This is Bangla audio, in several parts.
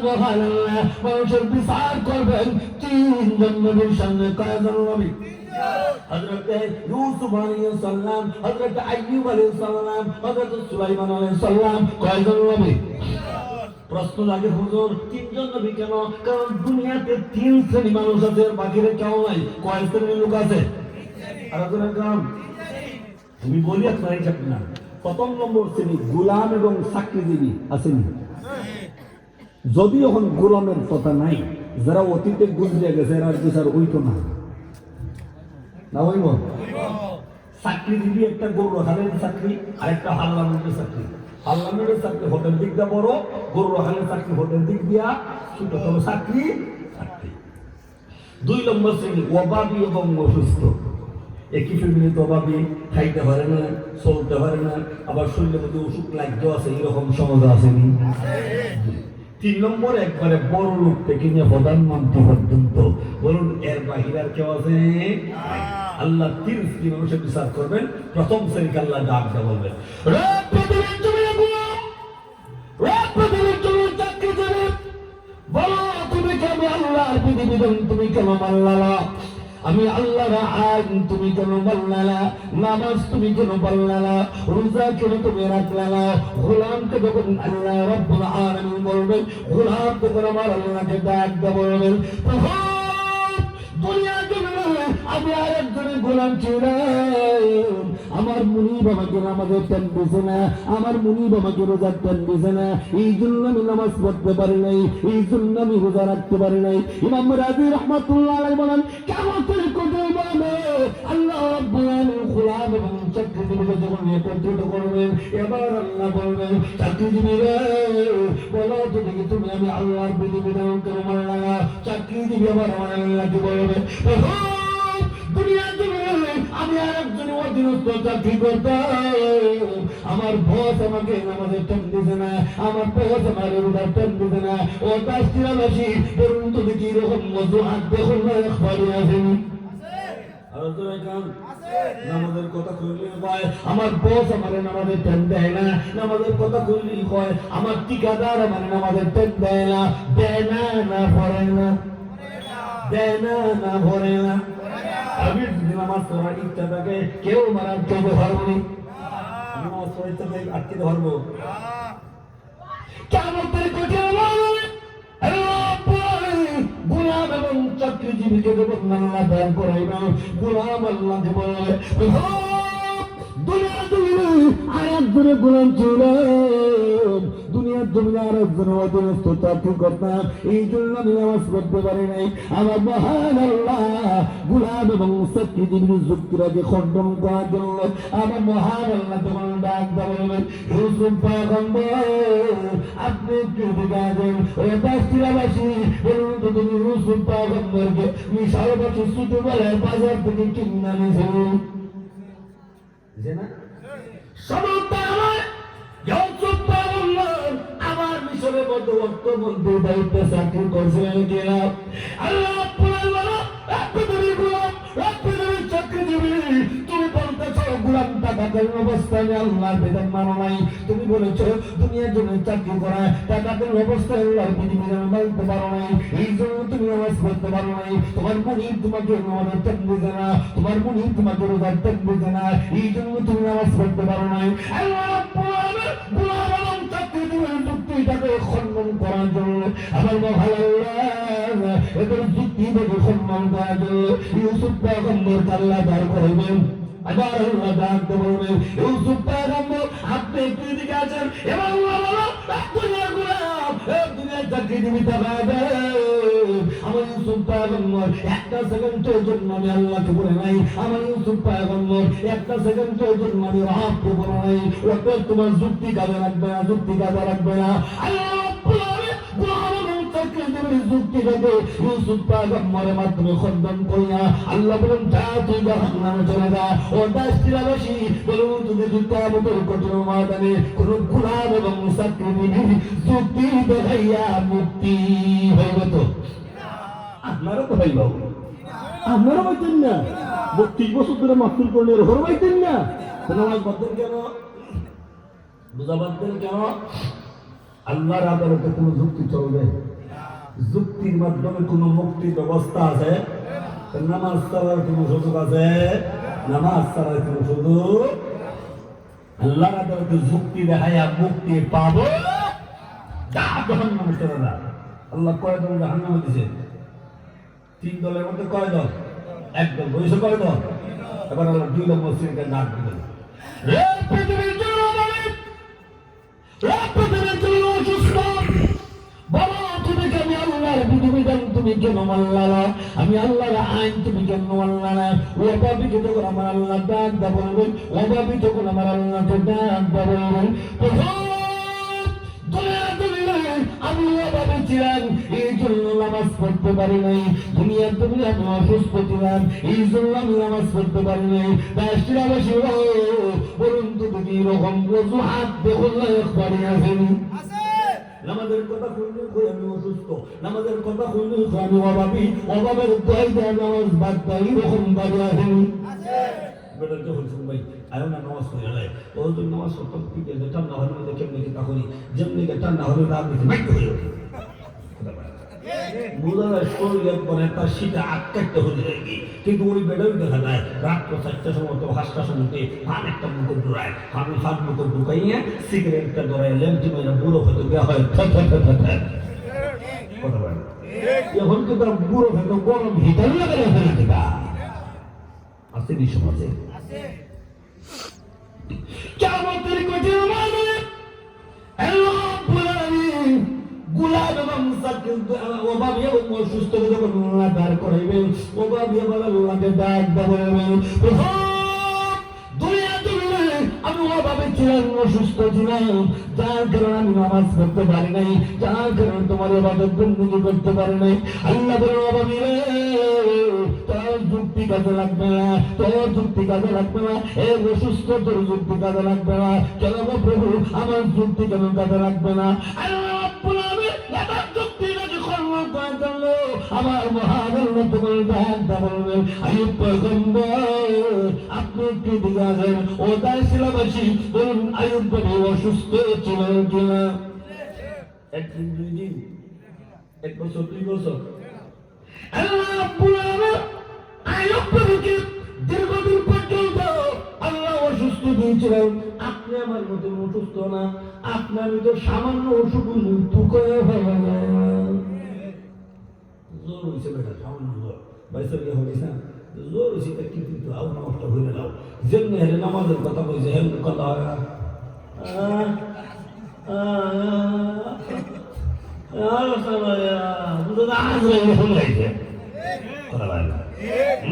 সুবহানাল্লাহ, মানুষের বিচার করবেন তিনজন নবীর সামনে। কয়জন নবী? হযরত ইউসুফ আলাইহিস সালাম, হযরত আইয়ুব আলাইহিস সালাম, হযরত সুলাইমান আলাইহিস সালাম। কয়জন নবী? প্রশ্ন লাগে হুজুর তিনজন নবী কেন? কারণ দুনিয়াতে তিন শ্রেণী মানুষ আছে, বাকিরা কেউ নাই। কয় শ্রেণীর লোক আছে? আরেকজন কাম আমি বলি আপনারা চাকরি না। প্রথম নম্বর শ্রেণী গোলাম এবং চাকরিজীবী আসেনি। যদি এখন গোলামের কথা নাই, যারা অতীতে গুজরে গেছে এর বিচার হইতো না, না হইব? চাকরিজীবী একটা গরু হালের চাকরি, আর একটা হাল্লামের চাকরি। হাল্লামের চাকরি হোটেল দিক দিয়া বড়, গরু হালের চাকরি হোটেল দিক দিয়া ছোট। তবে চাকরি চাকরি। দুই নম্বর শ্রেণী অভাবী এবং অসুস্থ। একই ফ্যামিলিতে অভাবী, খাইতে পারে না, চলতে পারে না, আবার শরীরের মধ্যে অসুখ লাগতেও আছে, এরকম সমাজ আসেনি। তিন নম্বর একবারে বড় লোক থেকে নিয়ে প্রধানমন্ত্রী পর্যন্ত। বলুন এর বাহিরে আর কেউ আছে? আল্লাহ 30 মানুষের বিচার করবেন। প্রথম শ্রেণীকে আল্লাহ ডাক দেওয়া বলবেন, বলো তুমি কেন আল্লাহর বিধিবিধান তুমি কেন মানলা? আমি আল্লাহর আইন তুমি কেন মানলা? নামাজ তুমি কেন মানলা? রোজা কেন তুমি রাখলা না? গোলামকে যখন আল্লাহ রাব্বুল আলামিন বলবেন, গোলাম তখন আমার আল্লাহকে ডাক দেওয়া বলবেন, প্রভু দুনিয়া জমিনে আমি আরেকজনের গোলাম ছিলাম। আমার মুনিব আমাকে নামাজের টান দিছে না, আমার মুনিব আমাকে রোজার টান দিছে না, এই জন্য আমি নামাজ পড়তে পারি নাই, এই জন্য আমি রোজা রাখতে পারি নাই। ইমাম রাজি রাহমাতুল্লাহ আলাইহি বলেন, কেমন করে কঠিন বলবে আল্লাহ রাব্বুল আলামিন গোলাম এবং চাকরিজীবীকে যখন একত্রিত করবেন, এবার আল্লাহ বলবেন, চাকরিজীবীরা বলো তো দেখি তুমি আমি আল্লাহর বিধিবিধান কেন মানলা না? চাকরিজীবী আবার আমার আল্লাহকে বলবে, দুনিয়া জমিনে আমি আরেকজনের অধীনস্থ চাকরি করতাম, আমার বস আমাকে নামাজের টান দিছে না, আমার বস আমার রোজার টান দিছে না। ও দাসিরাবাসী বলুন তো দেখি এরকম মজুহাত দেখুন না একবারই আসেনি? নামাজের কথা কইলে কয় আমার বস আমার নামাজের টান দেয় না, নামাজের কথা কইলেই কয় আমার ঠিকাদার আমার নামাজের টান দেয় না। দেয় না না ভরে না, দেয় না না ভরে না। আমি যদি নামাজ পড়ার ইচ্ছা থাকে কেউ মারার চোখে ধরবনি, নামাজ পড়ার ইচ্ছা থাকে আটকে ধরবো। কেমন গোলাম এবং চাকরিজীবীকে যখন আল্লাহ দান করাইবেন, গোলাম আল্লাহকে বলে, দুনিয়ার জমিনে আরেকজনের গোলাম ছিলাম, দুনিয়ার জমিনে আরেকজনের অধীনস্থ চাকরি করতাম, এই জন্য আমি নামাজ পড়তে পারি নাই। আমার মহান আল্লাহ গোলাম এবং চাকরিজীবীর যুক্তিরাকে খণ্ডন করার জন্য আমার মহান আল্লাহ তোমার ডাক দেবেন, ইউসুফ পয়গম্বর আপনি একটু দিকে আসেন। ওই দাসিরাবাসী বলুন তো তুমি ইউসুফ পয়গম্বরকে মিশরবাসী ছোটবেলায় বাজার থেকে কিনে আনিয়েছিলেন আমার মিশরের মধ্যে অর্থমন্ত্রী দায়িত্বে চাকরি করছিলেন কিনা? আল্লাহ চাকরিজীবী তুমি বলতেছ গোলাম টাকাতের অবস্থায় আল্লাহর বিধান মানো নাই। তুমি বলেছ দুনিয়ার জন্য চাকরি করা টাকাতের অবস্থায় আল্লাহর বিধিবিধান মানতে পারো নাই, এই জন্য তুমি নামাজ পড়তে পারো নাই। তোমার মুনিব তোমাকে নামাজের টান দিছে না, তোমার মুনিব তোমাকে রোজার টান দিছে না, এই জন্য তুমি নামাজ পড়তে পারো নাই। আল্লাহ গোলাম এবং চাকরিজীবীর যুক্তিটাকে খণ্ডন করার জন্য আমার মহান আল্লাহ এদের যুক্তিটাকে খণ্ডন করার জন্য ইউসুফ পয়গম্বর আল্লাহ দাঁড় করাইবেন। আবার আল্লাহ ডাকতে বলবেন, ইউসুফ পয়গম্বর আপনি একটু দিকে আছেন, এবার আল্লাহ বলো দুনিয়া গোলাম দুনিয়ার চাকরিজীবী থাকা আমার ইউসুফ পয়গম্বর একটা সেকেন্ডের জন্য আমি আল্লাহকে বলে নাই, আমার ইউসুফ পয়গম্বর একটা সেকেন্ডের জন্য আমি রাহকে বলে নাই। ওটা তোমার যুক্তি কাজে রাখবে না, যুক্তি কাজে রাখবে না। আল্লাহ যুক্তিটাকে ইউসুফ পয়গম্বরের মাধ্যমে খণ্ডন করিয়া আল্লাহ বলেন, যা তুই জাহান্নামে চলে যা। ও দাসিরাবাসী বলুন তুমি যুক্তাবতর কঠিন ময়দানে কোন গোলাম এবং চাকরিজীবীর যুক্তি দেখাইয়া মুক্তি হইবে তো? আপনারও তো ভাই বাবু, আপনারও পাইতেন না? 32 বছর ধরে মাহফিল করলে হর পাইতেন না? নামাজ পড়তেন কেন? রোজা বাঁধতেন কেন? আল্লাহর আদালতে কোনো যুক্তি চলবে? যুক্তির মাধ্যমে কোনো মুক্তির ব্যবস্থা আছে? নামাজ ছাড়ার কোনো সুযোগ আছে? নামাজ ছাড়ার কোনো সুযোগ? আল্লাহ তাআলা যুক্তি দেখায়া মুক্তি পাবো, জাহান্নামে চলে না। আল্লাহ কয় দল জাহান্নামে দিয়েছে? 3 দলের মধ্যে কয় দল? এক দল। বলেছে কয় দল? এবার আল্লাহ 2 নম্বর শ্রেণীকে ডাক দিলেন, রে পৃথিবীর জনগণ, রে পৃথিবীর জন্য অসুস্থ, বলো তুমি কেন আল্লাহর বিধিবিধান তুমি কেন মানলা না? আমি আল্লাহর আইন তুমি কেন মানলা না? ওভাবে যখন আমার আল্লাহ ডাক দা বলবেন, ওভাবে যখন আমার আল্লাহকে ডাক দা বলবেন, আমি ওভাবে ছিলাম, এই জন্য নামাজ পড়তে পারি নাই। দুনিয়ার তুমি আমি অসুস্থ ছিলাম, এই জন্য আমি নামাজ পড়তে পারি নাই। রাষ্ট্রবাসী বলুন তো তুমি এরকম হাত দেখুন একবারই আসেনি? নামাজের কথা শুনলে আমি অসুস্থ, নামাজের কথা শুনলে আমি অভাবী, অভাবের দয় দেয় নামাজ বাদ দেয়, এরকম বাড়ি আসেনি? বেটা যখন শুনবাই আয়ো না নামাজ পড়ে যায়, ও যদি নামাজ পড়তাম ঠিক আছে, ঠান্ডা হলে মধ্যে কেমনি কি তা করি, যেমনি ঠান্ডা হলে রাত দিতে মাইক হয়ে ওঠে। বোঝা যায় শরীর একবার তার শীতে আটকাইতে হয়ে যায়, কিন্তু ওই বেটাও দেখা যায় রাত্র 4টার সময় তো 5টার সময় পান একটা মুখে দৌড়ায়, আমি হাত মুখে ঢুকাইয়া সিগারেটটা দৌড়ায় লেমটি মেয়েরা বুড়ো হতে দেওয়া হয়। কথা বলে এখন কিন্তু বুড়ো হয়তো গরম হিটার লাগাই ফেলে আছে নি সমাজে। কিয়ামতের কঠিন ময়দানে গোলাম এবং মুসাফির ওভাবে অসুস্থ যখন আল্লাহ দাঁড় করাইবেন, ওভাবে আল্লাহকে ডাক দেবেন, আমি ওভাবে ছিলাম, অসুস্থ ছিলাম, যার কারণে আমি নামাজ পড়তে পারি নাই, যার কারণে তোমার ইবাদত বندگی করতে পারি নাই। আল্লাহ বলেন ওভাবে তোর যুক্তি কাজে লাগবে না, তোর যুক্তি কাজে লাগবে না, এ অসুস্থ তোর যুক্তি কাজে লাগবে না। কেন প্রভু আমার যুক্তি কেন কাজে লাগবে না? আমার মহাবল্য তোমার ডাক্তার বলবেন, আইয়ুব পয়গম্বর আপনি কি দিকে আছেন? ও তাই শিলাবাসী বলুন, আইয়ুব নবী অসুস্থ ছিলেন কিনা? 1 দিন 2 দিন 1 বছর 2 বছর? আল্লাহ রাব্বুল আলামিন আইয়ুব নবীকে দীর্ঘদিন পর্যন্ত আল্লাহ অসুস্থ দিয়েছিলেন। আপনি আমার মতো অসুস্থ না, আপনার তো সামান্য অসুখ মৃত্যু করে ফেলেন। জোর হয়েছে বেটা, সামান্য জোর বাইসা বিয়ে হয়েছে না, জোর হয়েছে কিন্তু আবার নামাজটা হয়ে নাও, যেমনি হেলে নামাজের কথা বলছে হেমনি কথা হয় না।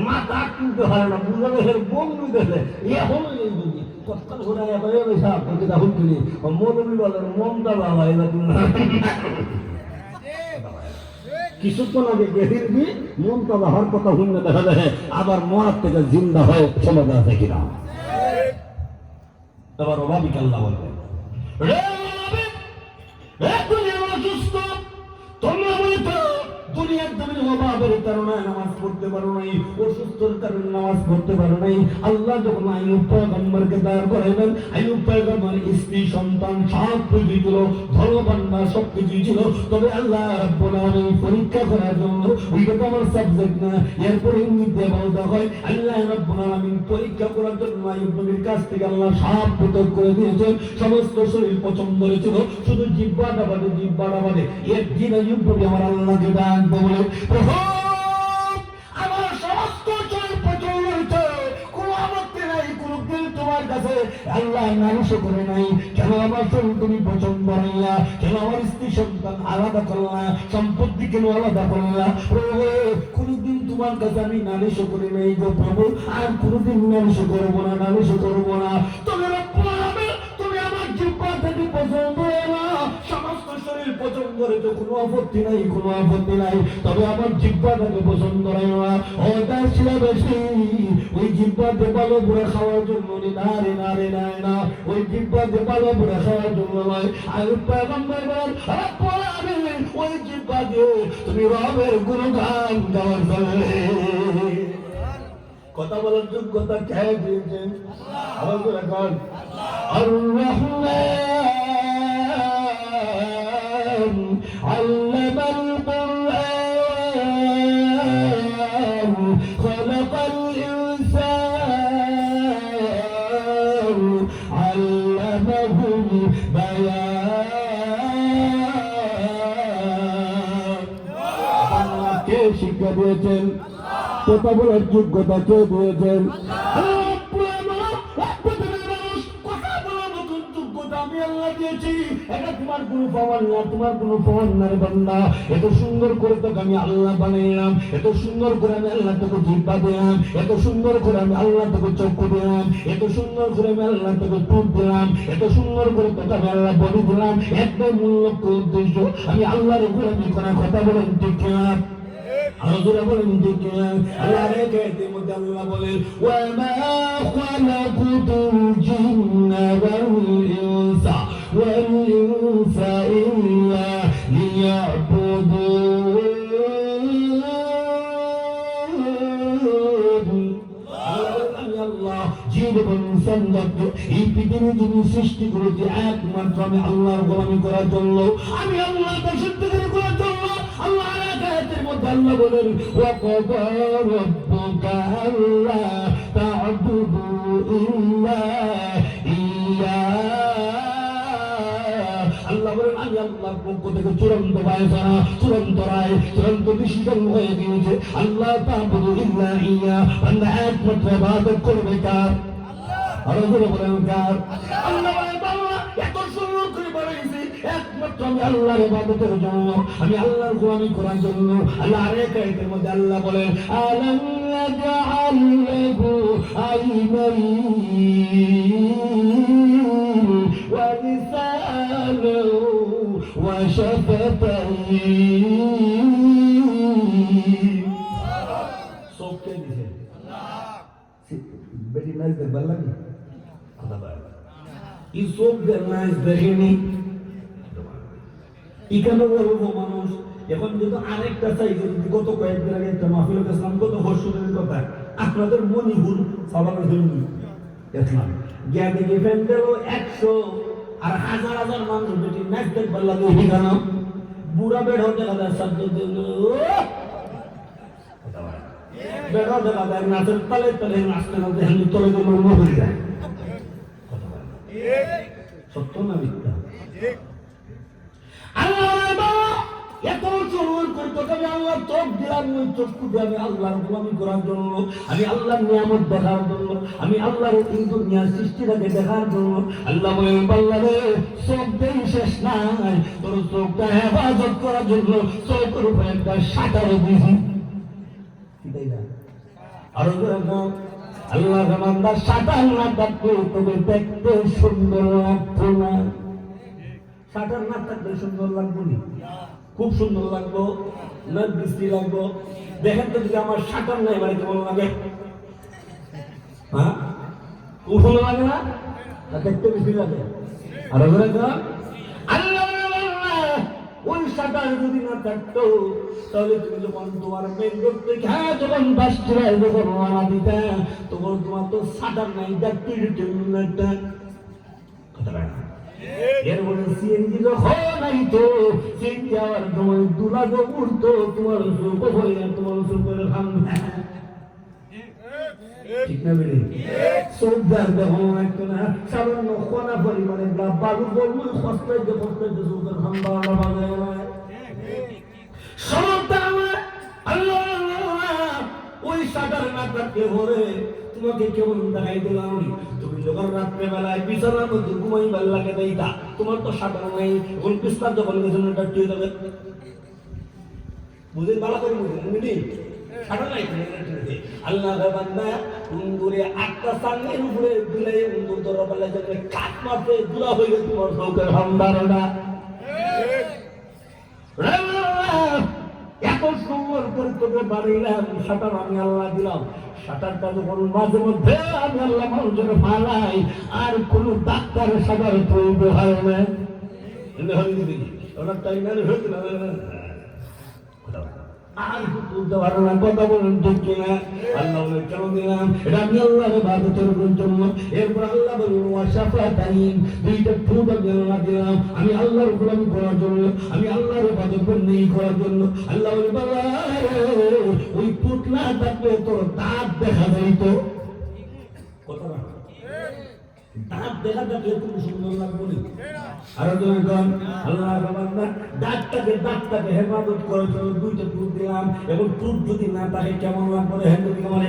মাথা কিনতে হয় না, বুঝাবে বন্ধু দেখে এখন কতক্ষণ ঘুরে মৌলবী বলেন মমতা বাবা এবার কিছুক্ষণ আগে গেহির দিয়ে মমতা বাবার কথা শুনলে দেখা যায় আবার মরার থেকে জিন্দা হয় সমাজ আছে কিনা। এবার অভাবিক আল্লাহ বলবেন, তোমরা বলে তো দুনিয়ার জমিনে অভাবের কারণে নামাজ পড়তে পারো নাই, অসুস্থর কারণে নামাজ পড়তে পারো নাই। আল্লাহ যখন আইয়ুব পয়গম্বরকে দাঁড় করাইলেন, আইয়ুব পয়গম্বর স্ত্রী সন্তান সব কিছু ছিল, ধনভান্ডা সব কিছু ছিল, তবে আল্লাহ রাব্বুল আলামিন পরীক্ষা করার জন্য, ওইটা তো আমার সাবজেক্ট না, এরপরে ইঙ্গিতে বলতে হয় আল্লাহ রাব্বুল আলামিন পরীক্ষা করার জন্য আইয়ুব নবীর কাছ থেকে আল্লাহ সব পৃথক করে দিয়েছেন। সমস্ত শরীর পছন্দ ছিল, শুধু জিহ্বাটা বাদে একদিন আইয়ুব নবী আমার আল্লাহকে ডাক বলে, প্রভু আমার সমস্ত শরীর পছন্দ হয়েছে, কোনো আপত্তি নাই, কোনো দিন তোমার কাছে আল্লাহ নালিশ করে নাই। কেন আমার শরীর তুমি পছন্দ হইলা? কেন আমার স্ত্রী সন্তান আলাদা করলা? সম্পত্তি কেন আলাদা করলা? প্রভু কোনদিন তোমার কাছে আমি নালিশ করে নাই গো প্রভু, আর কোনদিন নালিশ করবো না, নালিশ করবো না। তুমি তুমি আমার জিহ্বা থেকে পছন্দ না, সমস্ত শরীর পছন্দ হয়েছে, কোনো আপত্তি নাই, কোনো আপত্তি নাই, তবে আমার জিহ্বাটাকে পছন্দ হয় না। ও তার ছিল বেশি ওই জিহ্বাতে ভালো বুড়া খাওয়ার জন্য নারে নারে নাই না, ওই জিহ্বাতে ভালো বুড়া খাওয়ার জন্য নয়। আইয়ুব পয়গম্বর বলেন, ওই জিহ্বা দিয়ে তুমি রবের গুণগান গাওয়ার ফলে কথা বলার যোগ্যতা কে দিয়েছেন? আবার করে গান আর রহমান আল্লামাল কুরআন শিক্ষা দিয়েছেন? কথা বলার যোগ্যতা কে দিয়েছেন? আমি আল্লাহ দিয়েছি, এটা তোমার কোনো পাওয়ার না, তোমার কোনো পাওয়ার না রে বান্দা। এত সুন্দর করে তোকে আমি আল্লাহ বানাইলাম, এত সুন্দর করে আমি আল্লাহ তোকে জিহ্বা দিলাম, এত সুন্দর করে আমি আল্লাহ তোকে চক্ষু দিলাম, এত সুন্দর করে আমি আল্লাহ তোকে টুপ দিলাম, এত সুন্দর করে তোকে আমি আল্লাহ বলি দিলাম। একদম মূল লক্ষ্য উদ্দেশ্য আমি আল্লাহর উপর আমি কোনো কথা বলেন ঠিক না? আল্লাহ বলেন ঠিক না? আল্লাহ রেখে মধ্যে আল্লাহ বলেন ওয়া মা খালাকুতুল জিন্না ওয়াল ইনসা ইল্লা লিয়াবুদুন। আমি আল্লাহ জিন এবং ইনসানকে এই পৃথিবীর জন্য সৃষ্টি করেছি একমাত্র আমি আল্লাহর গোলামি করার জন্য, আমি আল্লাহ দাসত্ব করার জন্য। আল্লাহ আল্লাহ বলেন ওয়াকাদা রাব্বুকা আল্লা তা'বুদু ইল্লা ইয়্যাহু। আল্লাহ বলেন আমি আল্লাহর পক্ষ থেকে চূড়ান্ত বায়না, চূড়ান্ত রায়, চূড়ান্ত ডিসিশন হয়ে গিয়েছে আল্লাহ তা'বুদু ইল্লা ইয়্যাহু। বান্দা একমাত্র ইবাদত করবে কার? আল্লাহ বলেন কার? আল্লাহ বলেন বাবা এত সুন্দর করে বানাইছি একমাত্র আমি আল্লাহর ইবাদতের জন্য, আমি আল্লাহর গোলামি করার জন্য। আল্লাহ আরেক আয়াতের মধ্যে আল্লাহ বলেন আলাম নাজআল লাহু আইনাইন ওয়া লিসানান ওয়া শাফাতাইন। সবকে দিয়েছে বেটি নাচ দেখবার লাগে কথা বলে এই সব নাচ দেখেনি এখানে বলবো মানুষ এখন কিন্তু আরেকটা চাইছে। গত কয়েকদিন আগে একটা মাহফিল গেছিলাম, কত হর্ষণের কথা, আপনাদের মনিহুর সাবানের জন্য গেছিলাম, গিয়া দেখি প্যান্ডেল 100 আর হাজার হাজার মানুষ বেটি নাচ দেখবার লাগে। এখানে বুড়া বেড়াও দেখা যায়, সাবজেক্ট বেড়াও দেখা যায় নাচের তালে তালে নাচতে নাচতে হান্ডি তলে তলে হয়ে যায়। সত্য না মিথ্যা? এত চলন করতে আমি আল্লাহ চোখ দিলাম, ওই চক্ষু দিয়ে আমি আল্লাহর গোলামি করার জন্য, আমি আল্লাহর নিয়ামত দেখার জন্য, আমি আল্লাহর এই দুনিয়ার সৃষ্টিটাকে দেখার জন্য। আল্লাহ বলেন বান্দা রে চোখ দেই শেষ নাই, তোর চোখটা হেফাজত করার জন্য চোখের উপরে একটা শাটারও দিয়েছি। আরো আল্লাহ বান্দা শাটার না থাকলে তোকে দেখতে সুন্দর লাগতো না। শাটার না থাকলে সুন্দর লাগবো নি? খুব সুন্দর লাগবো না? দৃষ্টি লাগবো? দেখেন তো যদি আমার শাটার নাই মানে কেমন লাগে? হ্যাঁ, খুব সুন্দর লাগে না? দেখতে বেশি লাগে। আর আল্লাহ ওই শাটার যদি না থাকতো তাহলে তুমি যখন তোমার মেন রোড থেকে যখন বাসটিরায় যখন রওনা দিতে তখন তোমার তো শাটার নাই, দেখতে একটা কথা বলে এর মধ্যে সিএনজি যখন নাই তো সিএনজি যাওয়ার সময় দুলাগো উঠতো তোমার চোখ হয়ে তোমার চোখের খান ঠিক না বেড়ে সৌদার দেখুন একটা না সামান্য কোনা পরিমাণে বালু বলবো হস্তাইতে হস্তাইতে চোখের খান বাড়া বাজায় সমস্ত আমার আল্লাহ ওই শাটার না থাকলে ভরে তোমাকে কেমন দেখাই দিলাম। তুমি যখন রাত্রে বেলায় বিছানার মধ্যে ঘুমাইবার লাগে দেইতা, তোমার তো শাটার নাই, এখন বিস্তার যখন গেছেন এটা টিয়ে যাবে বুঝে বালা করে বুঝে শাটার নাই। আল্লাহ বান্দা দূরে আটটা সামনের উপরে দিলে দূর বেলা যাবে কাঠ মারতে দূরা হয়ে গেছে তোমার চৌকের হামদারটা। এত সুন্দর করে তোকে বাড়িলাম, শাটার আমি আল্লাহ দিলাম। শাটারটা যখন মাঝে মধ্যে আমি আল্লাহ মানুষের ফালাই আর কোন ডাক্তারের শাটার তৈরি হয় না। আর তুলতে পারো না, কথা বলেন ঠিক কিনা? আল্লাহ বলে কেন দিলাম? এটা আমি আল্লাহর ইবাদতের জন্য। এরপর আল্লাহ বললেন ওয়াশাফাতাইন, দুইটা ঠোঁট আমি আল্লাহ দিলাম, আমি আল্লাহর গোলামি করার জন্য, আমি আল্লাহর ইবাদত বন্দেগী করার জন্য। আল্লাহ বলে বাবা ওই ঠোঁট না থাকলে তোর দাঁত দেখা যাইতো। কথা না দাঁত দেখা থাকলে তুমি সুন্দর লাগবে না। আর যখন আল্লাহ বান্দা দাঁত দাঁতটাকে হেফাজত করার জন্য 2টা টুট দিলাম। এবং টুট যদি না থাকে কেমন লাগবে হ্যান্ড দিকে মানে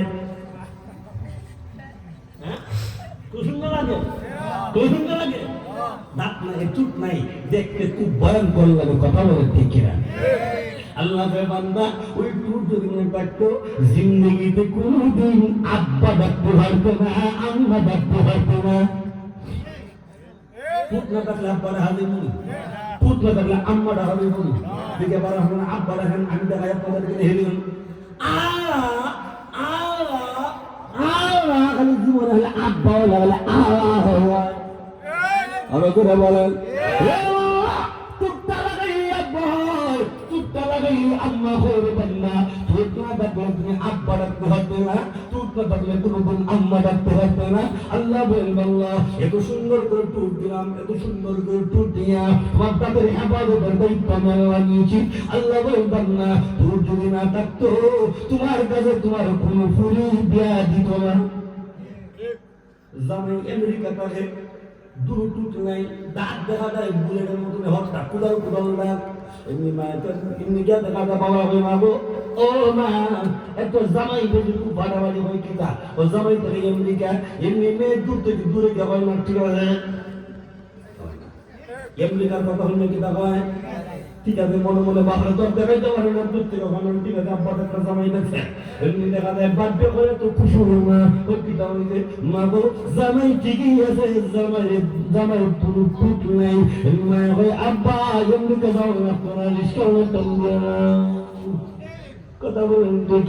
খুব সুন্দর লাগে, খুব সুন্দর লাগে। দাঁত নাই, টুট নাই, দেখতে খুব ভয়ঙ্কর লাগে। কথা বলে ঠিক কিনা? আল্লাহ বান্দা ওই টুট যদি না থাকতো জিন্দগিতে কোনদিন আব্বা ডাকতে পারতো না, আম্মা ডাকতে পারতো না। টুট না থাকলে আব্বারা হাজির নই, টুট না থাকলে আম্মারা হাজির নই। দিকে পারা হবে না, আব্বা দেখেন আমি দেখাই আপনাদেরকে হেরিন খালি জীবনে হলে আব্বাও লাগলে আরো করে বলেন টুকটা লাগাই আব্বা হয়, টুকটা লাগাই আম্মা করবেন না। টুট না থাকলে তুমি আব্বা ডাকতে পারবে না, টুট না থাকলে কোনোদিন আম্মা ডাকতে পারবে না। আল্লাহ বলবেন আল্লাহ এত সুন্দর করে টুট দিলাম, এত সুন্দর করে টুট দিয়া তোমার তাদের হেফাজতের দায়িত্ব আমি আল্লাহ নিয়েছি। আল্লাহ বলবেন না টুট যদি না থাকতো তোমার কাছে তোমার কোনো ফুলি দেয়া দিত না। জামাই আমেরিকা থাকে, দুটো টুট নাই, দাঁত দেখা যায় বুলেটের মতন হঠাৎ কুদাল কুদাল দাঁত। এমনি মায়ের এমনি গিয়ে দেখা যায় বাবা হয়ে মাগো ও মা একটা জামাই বেশি খুব বাড়াবাড়ি হয় কিনা ও জামাই থেকে আমেরিকা এমনি মেয়ে দূর থেকে দূরে যাওয়ার না ঠিক আছে। আমেরিকার কথা হলে কি দেখা হয় ঠিক আছে, মনে মনে বাপরে তোর দেখাইতে পারে না দূর থেকে ভালো ঠিক আছে আব্বা একটা জামাই দেখছে। এমনি দেখা যায় বাধ্য করে তো খুশি হল না ওই পিতা হইতে মা গো জামাই ঠিকই আছে, জামাই পুরো টুট নাই। মা হয় আব্বা আমেরিকা যাও না তোরা রিস্কা কথা বলেন ঠিক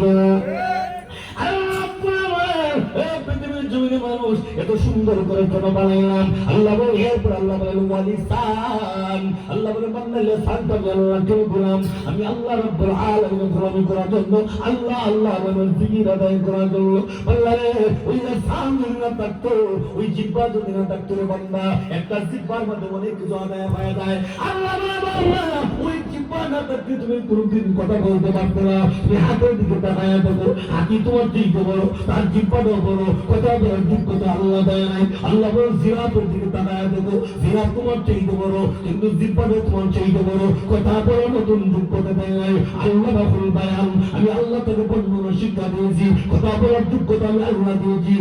পৃথিবীর জমিনে মানুষ এত সুন্দর করে কেন বানাইলাম? আল্লাহ বলে এরপর আল্লাহ বলেন ওয়ালিসান, আল্লাহ বলে বান্দা লিসানটা আল্লাহ কেন দিলাম? আমি আল্লাহ রাব্বুল আলামিনের গোলামি করার জন্য, আল্লাহ আল্লাহ নামের জিকির আদায় করার জন্য। আল্লাহ রে ওই লিসান যদি না থাকতো, ওই জিহ্বা যদি না থাকতো রে বান্দা, একটা জিহ্বার মধ্যে অনেক কিছু আদায় হয়ে যায়। আল্লাহ বলে বান্দা ওই জিহ্বা না থাকলে তুমি কোনোদিন কথা বলতে পারতো না। তুমি হাতের দিকে তাকায় দেখো, হাতি তোমার দিকে বড়, তার জিহ্বাটাও বড়, কথা বলার যোগ্যতা আল্লাহ দেয় নাই। আল্লাহ বলে জিরাফের দিকে তাকায় দেখো, জিরাফ তোমার চাইতে বড় কিন্তু জিহ্বাটাও তোমার চাইতে বড়, কথা বলার মতন যোগ্যতা দেয় নাই। আল্লাহ রাব্বুল বায়ান, আমি আল্লাহ থেকে বর্ণনা শিক্ষা দিয়েছি, কথা বলার যোগ্যতা আমি আল্লাহ দিয়েছি।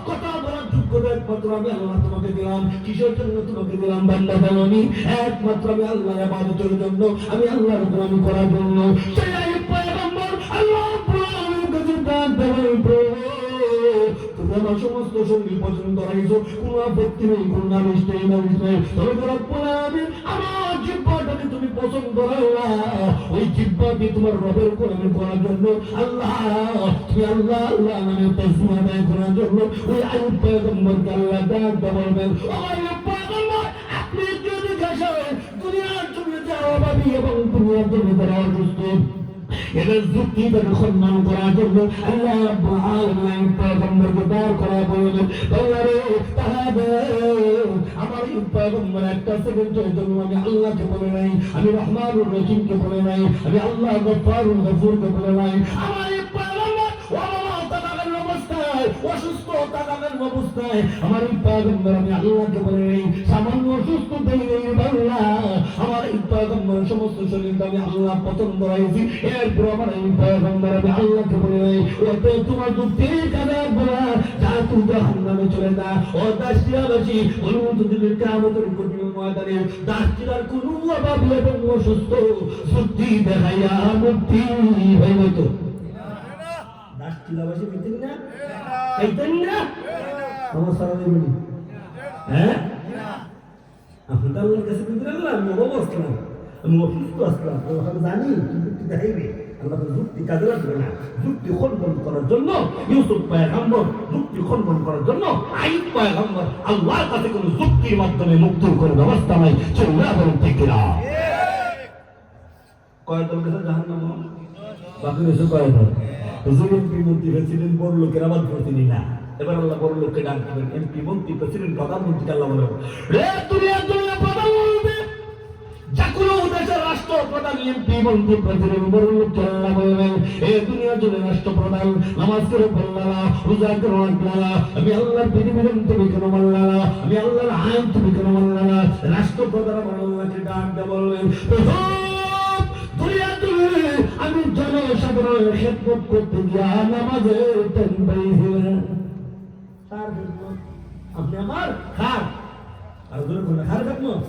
কথা বলার যোগ্যতা একমাত্র আমি আল্লাহ তোমাকে দিলাম। কিসের জন্য তোমাকে দিলাম বান্দা জানি? একমাত্র আমি আল্লাহর ইবাদতের জন্য, আমি আল্লাহর গোলামি করার জন্য। সেই পয়গম্বর আল্লাহ তোমার সমস্ত সঙ্গী পছন্দ হয়েছ, কোন আপত্তি নেই, কোন নালিশ নেই, তবে আমার জিহ্বাটাকে তুমি পছন্দ হলো, ওই জিহ্বাকে তোমার রবের গোলামি করার জন্য আল্লাহ তুমি আল্লাহ আল্লাহ নামে তাসবিহ আদায় করার জন্য ওই আইয়ুব পয়গম্বরকে আল্লাহ ডাকতে বলবেন ও আইয়ুব পয়গম্বর আপনি যদি দেশের দুনিয়ার জন্য যাওয়া ভাবি এবং দুনিয়ার জন্য যারা অসুস্থ এদের যুক্তিটাকে সম্মান করার জন্য আল্লাহ রাব্বুল আলামিন পয়গম্বরকে দাঁড় করা বললেন। আল্লাহরে তাহাবে আমার এই পয়গম্বর একটা সেকেন্ডের জন্য আমি আল্লাহকে বলে নাই, আমি রহমানুর রহিমকে বলে নাই, আমি আল্লাহ গফফারুল গফুরকে বলে নাই। আমার এই পয়গম্বর অসুস্থ থাকার অবস্থায় আমার এই পয়গম্বর আমি আল্লাহকে বলে নাই, সামান্য অসুস্থ দেখে আল্লাহ আমার এই পয়গম্বর সমস্ত শরীরটা আমি আল্লাহ পছন্দ হয়েছি। এরপর আমার এই পয়গম্বর আমি আল্লাহকে বলে নাই ওতে তোমার যুক্তি কাজে বলা যা তুই জাহান্নামে চলে যা। ও দাসটিরাবাসী অনুমতি দিলে কিয়ামতের কঠিন ময়দানে দাসটিরার কোনো অভাব এবং অসুস্থ যুক্তি দেখাইয়া মুক্তি হইল তো দাসটিরাবাসী পেতেন না, পেতেন না আমার সারা বলি হ্যাঁ আপনি তো আল্লাহর কাছে কিন্তু আল্লাহ আমি অভাব আসলাম, আমি অসুস্থ আসলাম, আমি জানি যুক্তি দেখাইবে, আল্লাহ যুক্তি কাজে লাগবে না। যুক্তি খণ্ডন করার জন্য ইউসুফ পয়গম্বর, যুক্তি খণ্ডন করার জন্য আইয়ুব পয়গম্বর আল্লাহর কাছে কোনো যুক্তির মাধ্যমে মুক্তির কোনো ব্যবস্থা নাই। চলে বলুন ঠিক কিনা? কয়দল গেছে জাহান্নাম, বাকি গেছে কয়দল? হুজুর এমপি মন্ত্রী প্রেসিডেন্ট বড় লোকের আবাদ করতেনি না। এবার আল্লাহ বড় লোককে ডাক দিবেন, এমপি মন্ত্রী প্রেসিডেন্ট প্রধানমন্ত্রী আল্লাহ বলে রে দুনিয়া দুনিয়া প্রধান বলবে, যে কোনো দেশের রাষ্ট্র প্রধান আমার এমপি মন্ত্রী প্রেসিডেন্ট বড় লোক আল্লাহ বলবেন এই দুনিয়া জুড়ে রাষ্ট্রপ্রধান নামাজ করে বললাম রোজা করে রাখলাম আমি আল্লাহর বিধিবিধান তুমি কেন মানলাম আমি আল্লাহর আইন তুমি কেন মানলাম রাষ্ট্রপ্রধান আমার আল্লাহকে ডাক দিয়ে বলবেন দুনিয়া জুড়ে আমি জনসাধারণের খেদমত করতে গিয়া নামাজের টাইম পাইছিলাম আপনি আমার খার আর ধরে বলে খার খেদমত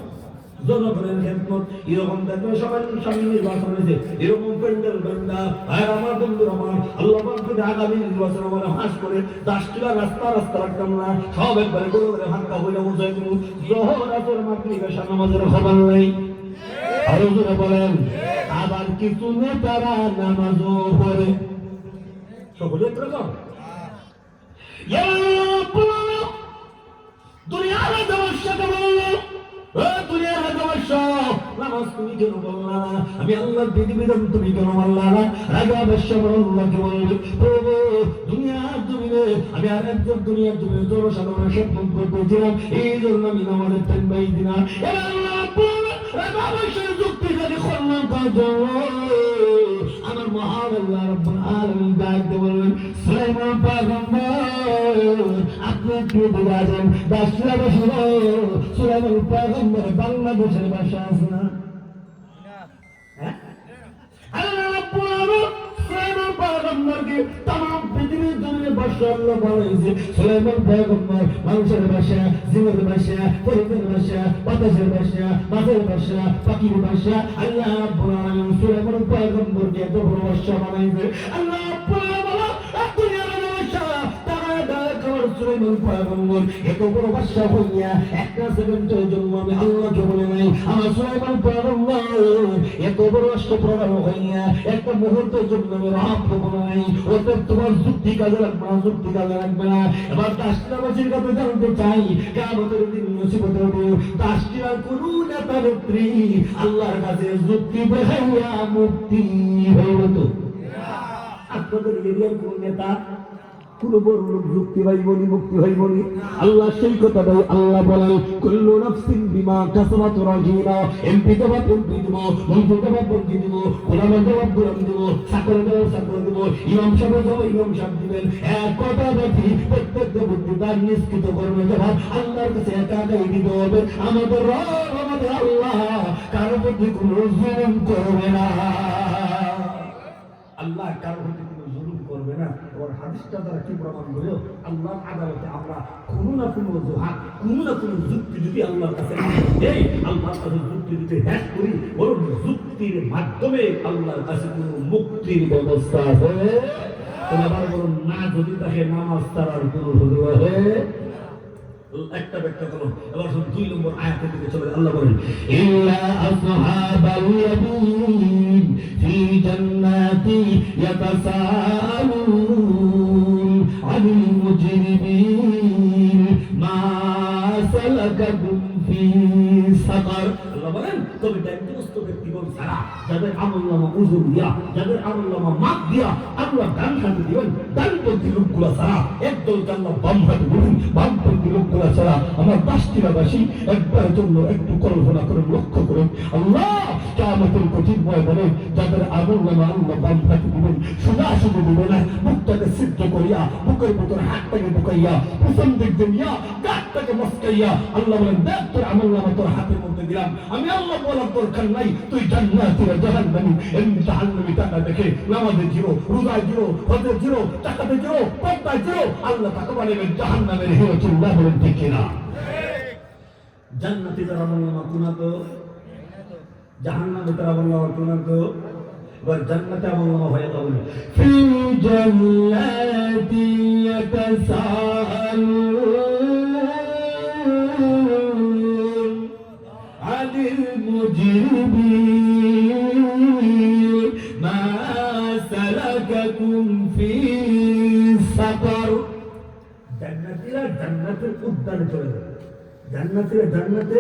জনগণের খেদমত এরকম দেখবে সবাই সামনে নির্বাচন হয়েছে এরকম প্যান্ডেল বান্দা আর আমার বন্ধু আমার আল্লাহ পাকের আগামী নির্বাচন আমার হাস করে 10 কিলো রাস্তা রাখতাম না সব একবারে করে হাঁটা হইলে উঠাই দিব জোহর আসর মাগরিব এশা নামাজের খবর নাই আরো জোরে বলেন আবার কিছু নেতারা নামাজও পড়ে সকলে এরকম দুনিয়ার সমস্যাটা বললো দুনিয়ার সমস্যা নামাজ তুমি কেন বললা আমি আল্লাহর বিধিবিধান তুমি কেন মানলা না রাজা বেশ্যা আল্লাহকে বলবে প্রভু দুনিয়ার জমিনে আমি আর একজন দুনিয়ার জমিনে জনসাধারণের খেদমত করতেছিলাম এই জন্য আমি নামাজের টাইম পাই দিনা এবার আল্লাহ রাজা বেশ্যের যুক্তি যদি খন্ডন আমার মহান আল্লাহ রাব্বুল আলামিন ডাক দিয়ে বললেন সুলাইমান পয়গম্বর আপনি কি বুঝাছেন দাসরা বসল সুলাইমান পয়গম্বর বাংলাদেশের ভাষা আছে না হ্যাঁ আল্লাহ রাব্বুল আলামিন সুলাইমান পয়গম্বরকে तमाम পৃথিবীর জমিনে ভাষা আল্লাহ বানাইছে সুলাইমান পয়গম্বর মানুষের ভাষা জিনের ভাষা পরিবেশের ভাষা বাতাসের ভাষা মাছের ভাষা পাখির ভাষা আল্লাহ রাব্বুল আলামিন সুলাইমান পয়গম্বরকে এত বড় ভাষা বানাইছে আল্লাহ রাব্বুল আলামিন দুনিয়ার ভাষা তারা ডাকার সুলাইমান পয়গম্বর এত বড় ভাষা হইয়া একটা সেকেন্ডের জন্য আমি আল্লাহকে বলে নাই আমার সুলাইমান পয়গম্বর এত বড় রাষ্ট্রপ্রধান হইয়া একটা মুহূর্তের জন্য আমি রাবকে বলে নাই ওটা তোমার যুক্তি কাজে লাগবে না যুক্তি কাজে লাগবে না এবার দাসটাবাসীর কাছে জানতে চাই কিয়ামতের দিন মুসিবতের দিন দাসটিরা কোন নেতা নেত্রী আল্লাহর কাছে যুক্তি দেখাইয়া মুক্তি হইব তো আপনাদের এরিয়ার কোন নেতা কোন বড় লোক যুক্তি পাইবনি মুক্তি হইবনি আল্লাহ সেই কথাটাই আল্লাহ বলেন কুল্লু নাফসিন বিমা কাসাবাত রাজিনা এমপি জবাব এমপি দিব মন্ত্রী জবাব মন্ত্রী দিব গোলাম জবাব গোলাম দিব চাকর জবাব চাকর দিব ইমাম সাহেব জবাব ইমাম সাহেব দিবেন এক কথা দেখি প্রত্যেক বুদ্ধিদার নিষ্কৃত কর্মে জবাব আল্লাহর কাছে একাই দিতে হবে আমাদের রব আমাদের আল্লাহ কারো প্রতি কোনো জুলুম করবে না আল্লাহ কারো প্রতি কোনো জুলুম করবে না ওর হাদিসটা দ্বারা কি প্রমাণ হলো আল্লাহর আদালতে আমরা কোনো না কোনো অজুহাত কোনো না কোনো যুক্তি যদি আল্লাহর কাছে এই আল্লাহর কাছে যুক্তি দিতে হ্যাঁ করি বরং যুক্তির মাধ্যমে আল্লাহর কাছে কোনো মুক্তির ব্যবস্থা আছে আবার বলুন না যদি তাকে নামাজ তারার কোনো সুযোগ আছে একটা ব্যাখ্যা করো এবার 2 নম্বর আয়াতের দিকে চলে আল্লাহ বলেন ইল্লা আসহাবাল ইয়ামিন ফি জান্নাতি ইয়াতাসাআলুন আনিল মুজরিমিন মা সালাকাকুম ফি সাকার আল্লাহ বলেন তবে দায়িত্বস্থ ব্যক্তিগণ ছাড়া যাদের আমলনামা উজুর দিয়া যাদের আমলনামা মাপ দিয়া আল্লাহ ডান হাতে দিবেন ডানপন্থী লোকগুলো ছাড়া একদল আল্লাহ বাম হাতে দিবেন বামপন্থী লোকগুলো ছাড়া আমার দাসটিরাবাসী একবারের জন্য একটু কল্পনা করে লক্ষ্য করুন আল্লাহ কিয়ামতের কঠিন ময়দানে যাদের আমলনামা আল্লাহ বাম হাতে দিবেন সোজা সোজা দিবে না মুখটাকে সিদ্ধ করিয়া বুকের ভিতরে হাতটাকে ঢুকাইয়া পিছন দিক দিয়া গাঁটটাকে মস্কাইয়া আল্লাহ বলেন দেখ তোর আমলনামা তোর হাতের মধ্যে দিলাম আমি আল্লাহ বলার দরকার নাই তুই জান্নাতি আর জাহান্নামী এমনি জাহান্নামী টাকা দেখে নামাজে জিরো রোজায় জিরো হজে জিরো টাকাতে জিরো পর্দায় জিরো আল্লাহ তাকে বলেন জাহান্নামের হিরো চিল্লাহ বলেন ঠিক কিনা জান্নাতি যারা আমলনামা কুনাতো জাহান্নামে তারা আমলনামা কুনাতো এবার জান্নাতে আমলনামা হয়ে যাবে ফি জান্নাতি ইয়াতাসাআলুন আনিল মুজরিমিন মা সালাকাকুম ফি সাকার জান্নাতীরা জান্নাতের উদ্যানে চলে যাবে জান্নাতীরা জান্নাতে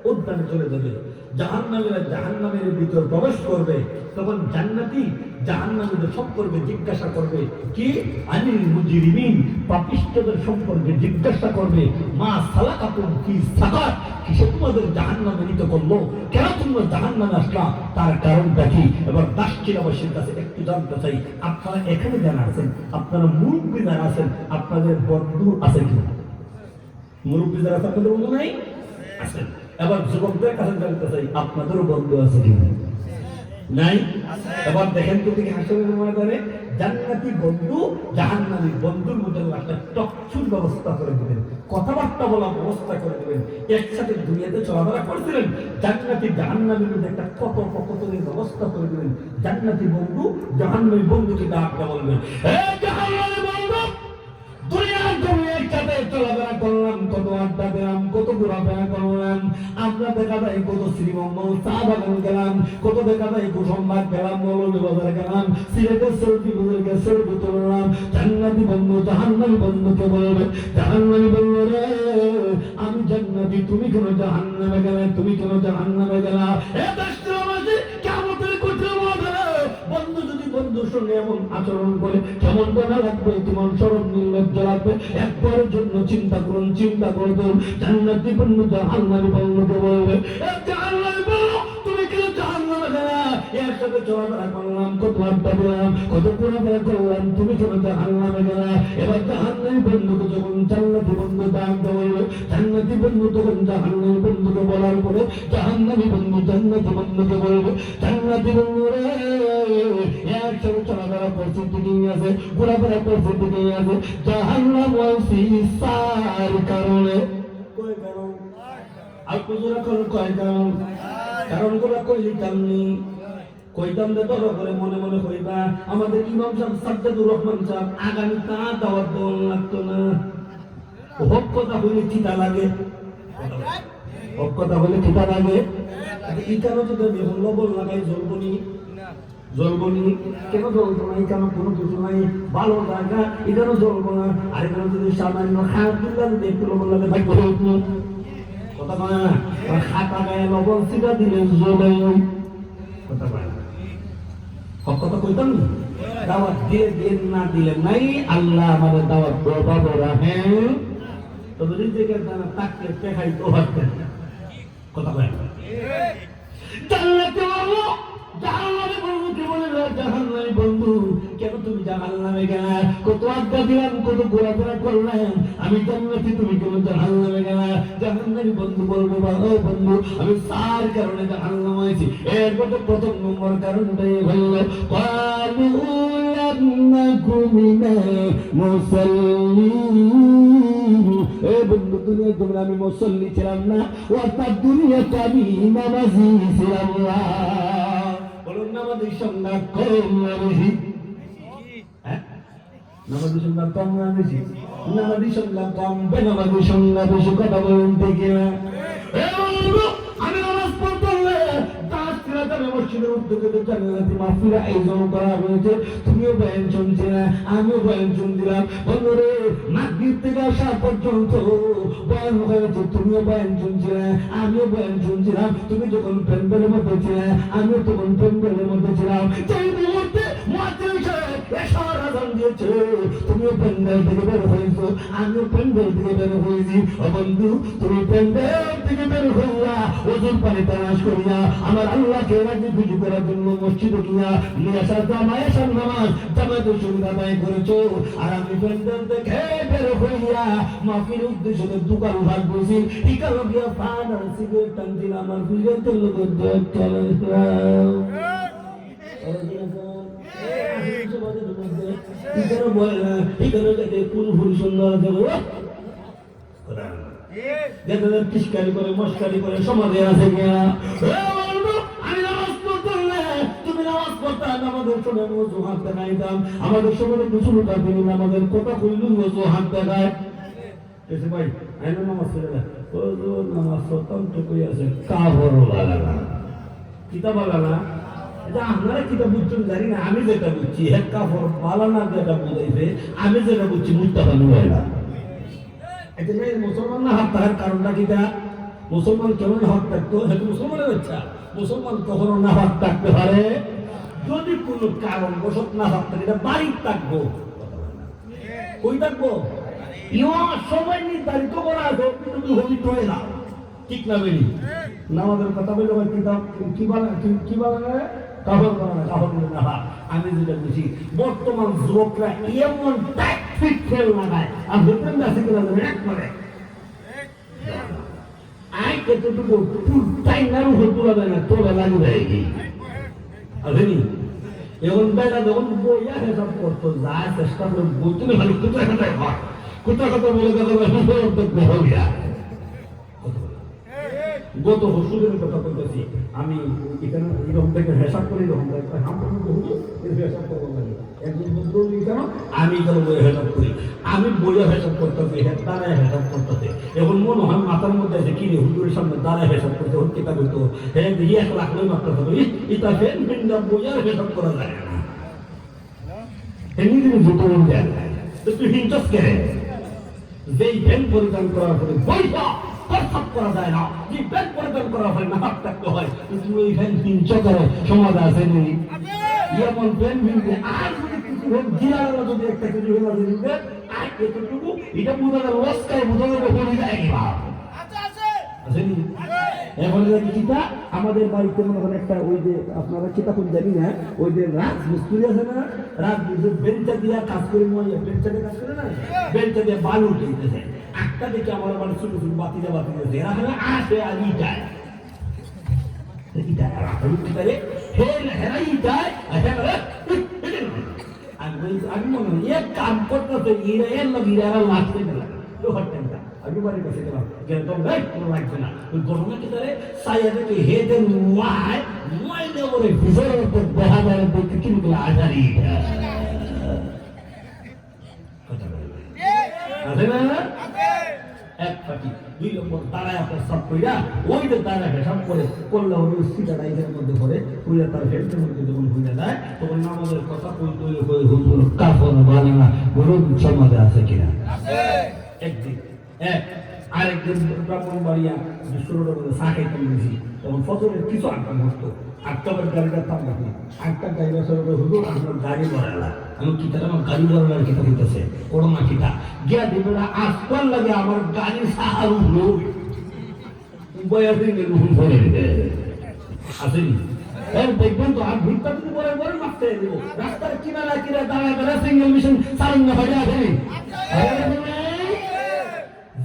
উদ্যানে চলে যাবে। জাহান্নামীরা জাহান্নামের ভিতর প্রবেশ করবে, তখন জান্নাতি জাহান্নামীদের সম্পর্কে জিজ্ঞাসা করবে কি, আনিল মুজরিমিন, পাপিষ্ঠদের সম্পর্কে জিজ্ঞাসা করবে, মা সালাকাকুম ফি সাকার, কিসে তোমাদের জাহান্নামে নিতে করলো, কেন তোমরা জাহান্নামে আসলা, তার কারণটা কি? এবার দাসচিরাবাসীর কাছে একটু জানতে চাই, আপনারা এখানে যারা আছেন, আপনারা মুরব্বী যারা আছেন, আপনাদের বন্ধু আছে কি? মুরব্বী যারা আছে আপনাদের বন্ধু নাই? আছেন। এবার যুবকদের কাছে জানতে চাই, আপনাদেরও বন্ধু আছে কি নাই? এবার দেখেন তো দেখি হাসরের মনে করে জান্নাতি বন্ধু জাহান্নামী বন্ধুর মধ্যে একটা টকচুর ব্যবস্থা করে দিবেন, কথাবার্তা বলার ব্যবস্থা করে দিবেন, একসাথে দুনিয়াতে চলাফেরা করছিলেন, জান্নাতি জাহান্নামীর মধ্যে একটা কথোপকথনের ব্যবস্থা করে দিবেন। জান্নাতি বন্ধু জাহান্নামী বন্ধুকে ডাকতে বলবেন, হে জাহান্নামী বন্ধু, দুনিয়ার জমি একসাথে চলাফেরা করলাম, কত আড্ডা দিলাম, কত ঘোরাফেরা করলাম, আমরা দেখা যায় কত শ্রীমঙ্গল চা বাগান গেলাম, কত দেখা যায় কুসম্বাদ গেলাম, মৌলভী বাজার গেলাম, সিলেটের সেলফি বুজুর্গের সেলফি তুললাম। জান্নাতি বন্ধু জাহান্নামী বন্ধুকে বলবে, জাহান্নামী বন্ধু রে, আমি জান্নাতি, তুমি কেন জাহান্নামে গেলে, তুমি কেন জাহান্নামে গেলা? এ দাসচিরাবাসী, কিয়ামতের কঠিন মাঠে বন্ধু যদি বন্ধুর সঙ্গে এমন আচরণ করে কেমন জানা লাগবে, কেমন শরম নির্লজ্জ লাগবে, একবারের জন্য চিন্তা করুন, চিন্তা করুন। জান্নাতি বন্ধু জাহান্নামী বন্ধুকে বলবে, জাহান্নামী বন্ধু, তুমি কেন জাহান্নামে গেলা? একসাথে চলাফেরা করলাম, কত আড্ডা দিলাম, কত ঘোরাফেরা করলাম, তুমি কেন জাহান্নামে গেলা? এবার জাহান্নামী বন্ধুকে যখন জান্নাতি বন্ধু ডাকতে বলবে, জান্নাতি বন্ধু তখন জাহান্নামী বন্ধুকে বলার পরে জাহান্নামী বন্ধু জান্নাতি বন্ধুকে বলবে, জান্নাতি বন্ধু রে, একসাথে চলাফেরা করছে ঠিকই আছে, ঘোরাফেরা করছে ঠিকই আছে, জাহান্নাম ওয়াসিসার কারণে কয় কারণ আর কুজুরা কোন কয় কারণ, কারণগুলো কইলি কামনি কইতাম দে দর করে মনে মনে কইবা। আমাদের ইমাম সাহেব সাজ্জাদুর রহমান সাহেব আগামী তা দাওয়াত দেওয়া লাগতো না, হক কথা হইলে চিতা লাগে, হক কথা হইলে চিতা লাগে। এই কারণে তো দেখুন লবণ লাগাই জ্বলবনি, জ্বলবনি কেন জ্বলবো না? এখানে কোনো কিছু নাই, ভালো জায়গা, এখানে জ্বলবো না। আর এখানে যদি সামান্য খারাপ দিল্লা যদি একটু লবণ লাগে থাকবে, কথা কয় না, খাতা গায়ে লবণ সিটা দিলে জ্বলে, কথা কয় না। হক কথা কইতাম না, দাওয়াত দিয়ে দিন না দিলে নাই, আল্লাহ আমাদের দাওয়াত পাবো রাখেন, তবে রিজিকের দানা তাকলে পেখাই তো ভাবতেন, কথা কয় না। জান্নাতে বলবো, জাহান্নামে বলবো, কি বলে জাহান্নামী বন্ধু কেন তুমি জাহান্নামে গেলা? কত আড্ডা দিলাম, কত ঘোরাফেরা করলাম, আমি জান্নাতি, তুমি কেন জাহান্নামে গেলা? জাহান্নামী বন্ধু বলবে, ও বন্ধু, আমি তার কারণে জাহান্নাম হয়েছি। এরপর প্রথম নম্বর কারণটাই হইল ক্বালু লাম নাকু মিনাল মুসাল্লিন, এ বন্ধু, দুনিয়া তোমরা আমি মুসল্লি ছিলাম না, অর্থাৎ দুনিয়াতে আমি নামাজি ছিলাম না। বলুন নামাজের সংখ্যা কম না বেশি? নামাজের সংখ্যা কম না বেশি? নামাজের সংখ্যা কম, বেনামাজের সংখ্যা বেশি, কথা বলুন ঠিক না? আমি নামাজ পড়তে হলে মসজিদের উদ্যোগে জান্নাতি মাহফিল আয়োজন করা হয়েছে, তুমিও বয়ান শুনছিলে, আমিও বয়ান শুনছিলাম। বন্ধুরে, মাগরিব থেকে আসা পর্যন্ত বয়ান হয়েছে, তুমিও বয়ান শুনছিলে, আমিও বয়ান শুনছিলাম। তুমি যখন প্যান্ডেলের মধ্যে ছিলে, আমিও তখন প্যান্ডেলের মধ্যে ছিলাম। সেই মুহূর্তে মুয়াজ্জিন সাহেব এশার আযান দিয়েছে, তুমিও প্যান্ডেল থেকে বের হয়েছো, আমিও প্যান্ডেল থেকে বের হয়েছি। ও বন্ধু, তুমি প্যান্ডেল থেকে বের হইয়া ওযুর পানি তালাশ করিয়া আমার আল্লাহকে রাজি খুশি করার জন্য মসজিদে গিয়া নিয়াসার জামায়াসার নামাজ জামাতের সঙ্গে আদায় করেছো, আর আমি প্যান্ডেল থেকে বের হইয়া মাহফিল উদ্দেশ্যে দোকান ভাগ বসি, ইকাল গিয়া পান আর সিগারেট টানছিল, আমার বিজয়তের লোকের দেখ চলে কোন ভুল সুন্দর টিস্কারি করে মস্কারি করে সমাজে আছে কিনা? আমি নামাজ পড়তে তুমি নামাজ পড়তে আমাদের শোনে ওজু হাত দেখাইতাম, আমাদের সমাজে দুশো লোক তিনি আমাদের কথা কইল ওজু হাত দেখায়। ভাই আইন নামাজ পড়ে না, ওজু নামাজ পড়তাম তো কই আছে কাবর লাগালা, কিতাব লাগালা, এটা আপনারা কিতাব বুঝছেন জানি না, আমি যেটা বুঝছি এক কাপড় বালানা যেটা বুঝাইছে, আমি যেটা বুঝছি মুস্তাফা নুয়াইলা। এটা মুসলমান না হাত তাহার কারণটা কিটা? মুসলমান কেমন হক থাকতো, হ্যাঁ মুসলমানের বাচ্চা। মুসলমান কখনো না হক থাকতে পারে যদি কোনো কারণ বশত না হক থাকে, এটা বাড়ির থাকবো। কই থাকবো? ইয়া সময় নির্ধারিত করা আছে, কিন্তু পবিত্র হয়ে না, ঠিক না বেরি? নামাজের কথা বলে কি বলে কাপড় বানানো, কাপড় বলে না। আমি যেটা বুঝি বর্তমান যুবকরা এমন ট্যাকফিট ফেল লাগায়, আর ভেতরে আছে কিনা এক মানে আই কতটুকু পুরটাই নাড়ু হয়ে তোলা যায় না, তোলা লাগবে আসেনি। এখন বেটা যখন বইয়া হেসাব করতো, যা চেষ্টা করে বলতে ভালো কোথায় কোথায় হয়, কোথায় কথা বলে কথা গত হসুরের কথা বলতেছি আমি। এখানে এরকম থেকে হেসাব করে এরকম হেসাব করবো লাগে একজন বন্ধু কেন আমি কেন বইয়ে হেসাব করি, আমি বইয়ে হেসাব করতেছি, দাঁড়ায় হেসাব করতেছে। এখন মনে হয় মাথার মধ্যে আছে কিনে হুজুরের সামনে দাঁড়ায় হেসাব করতে, ওর কিতাব হইতো হ্যাঁ দিয়ে 1 লাখ নয় মাত্রা হবে, এটা ফেন ফেন্ডা বইয়ার হেসাব করা যায় না। এমনি জুতো দেয় তুই হিংসস করে যেই ব্যাংক পরিধান করার পরে পয়সা প্রস্তাব করা যায় না, যে ব্যাংক পরিধান করার পরে নাক থাকতে হয়, তুমি এইখানে হিংসা করে সমাজ আছে নেই এমন ব্যাংক মিলবে। আর যদি কিছু হোক জিরালা যদি একটা কিছু হয়ে দিবে আর এতটুকু এটা বোঝা যায় লস্কায় বোঝা যাবে হয়ে যায় না আসেনি। এখন কিতা আমাদের বাড়িতে মনে করেন একটা ওই যে আপনারা কিতা কোন জানি না, ওই যে রাজ মিস্ত্রি আছে না, রাজ বেঞ্চা দিয়া কাজ করে বেঞ্চা দিয়ে কাজ করে না, বেঞ্চা দিয়ে বালু উঠেছে। একটা দেখে আমার বাড়ি ছোট ছোট বাতিজা বাতিজা এরা হলে আসে আর ইটায় আমি মনে হয় এক কাম করতেছে ইরা এর লোক ইরা লাগছে না আমি বাড়ির কাছে গেলাম একদম কোনো লাগছে না, ওই গরমে কি করে সাইয়া থেকে হেডে মাইলে বলে ভিজের উপর দেখা যায় দেখতে কিন্তু আজারি আছে না। এক পাটি 2 নম্বর দাঁড়ায় প্রস্তাব কইরা ওই যে দাঁড়ায় হেসাব করে করলে ওই সিটা ডাইজের মধ্যে করে কইরা তার হেলথের মধ্যে যখন হইয়া যায় তখন আমাদের কথা কইতে কই হুজুর কাফন বানা না বড় সমাজে আছে কিনা একদিন আরেকদিন ব্রাহ্মণ বাড়িয়া ষোলোটার মধ্যে চা খাইতে গেছি, তখন ফজরের কিছু আটটা মরতো, 8টার গাড়িটা থাম রাখি, 8টার গাড়িটা সরে হুজুর আপনার গাড়ি বড়ালা। আমি কিতা আমার গাড়ি বড়ালার কিতা হইতেছে করোনা কিতা গিয়া দিবেলা আসবার লাগে আমার গাড়ি সাহার উঠলো বয়া দিকে রুম ভরে আসেনি। দেখবেন তো আর ভিড়টা যদি বলে বলে মারতে দেবো রাস্তার কিনারা কিনা দাঁড়ায় দাঁড়া সিঙ্গেল মিশন সারেন না হয়ে আসেনি।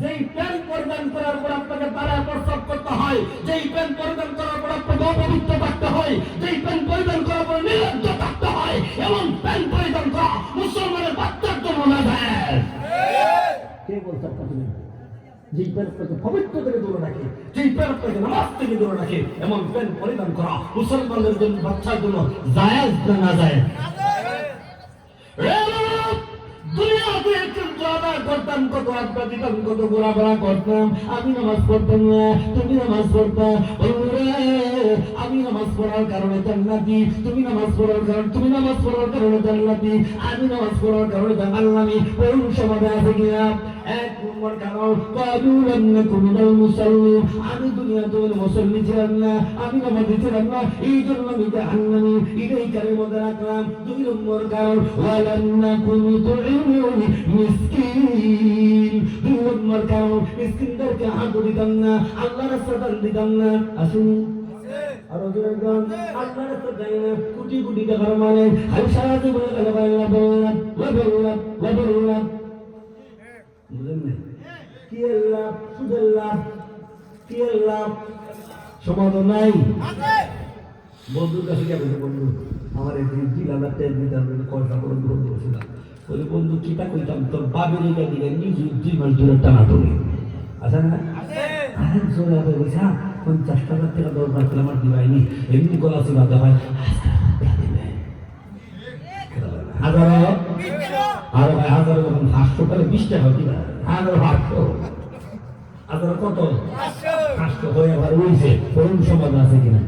যেই প্যান্ট পরিধান করার পর আপনাকে তারা প্রস্তাব করতে হয়, যেই প্যান্ট পরিধান করার পর আপনাকে অপবিত্র থাকতে হয়, যেই প্যান্ট পরিধান করার পর নির্লজ্জ থাকতে হয়, এমন প্যান্ট পরিধান করা মুসলমানের বাচ্চার জন্য না যায়। কে বলছে আপনাকে যেই প্যান্ট আপনাকে পবিত্র থেকে দূরে রাখে, যেই প্যান্ট আপনাকে নামাজ থেকে দূরে রাখে, এমন প্যান্ট পরিধান করা মুসলমানদের জন্য বাচ্চার জন্য জায়েজ না যায়? দুনিয়াতে করতাম কত আড্ডা দিতাম, কত ঘোরাফেরা করতাম, আমি নামাজ পড়তাম না, তুমি নামাজ পড়তা। আমি নামাজ পড়ার কারণে জান্নাতি, তুমি নামাজ পড়ার কারণে তুমি নামাজ পড়ার কারণে জান্নাতি, আমি নামাজ পড়ার কারণে জাহান্নামী। কোন সমাজে আছে কিনা? 1 নম্বর কারণ আমি দুনিয়া তোমার মুসল্লি ছিলাম না, আমি নামাজি ছিলাম না, এই জন্য আমি জাহান্নামী। এটাই কারের মধ্যে রাখলাম। 2 নম্বর কারণ মিসকিন। 2 নম্বর কারণ মিসকিনদেরকে হাত দিতাম না, আল্লাহর রাস্তায় দিতাম না। আসুন আরো জোরেগান আল্লাহর রাস্তায় না, কোটি কোটি টাকার মানে আমি সারা জীবনে বললাম বুঝলেন না? কি আল্লাহ সুদাল্লাহ কি আল্লাহ সমাধান নাই। বন্ধুর কাছে গেছে, বন্ধু আমার এই 2,000 টাকা দিতে হবে, খরচা করে বন্ধু ছিল বলে বন্ধু কিটা কইতাম তোর বাবের এটা দিকে নিজে 2 মাস ধরে টানা টনে আছে না? আরে জোরে বলছে 50,000 টাকা দরকার ছিল আমার দিবাইনি, এমনি গলা ছিল হয় 1000 আর 1000 যখন 500 করে 20 টাকা দিবা 500 কত 500 হয়ে আবার হয়েছে। কোন সমাজ আছে কিনা?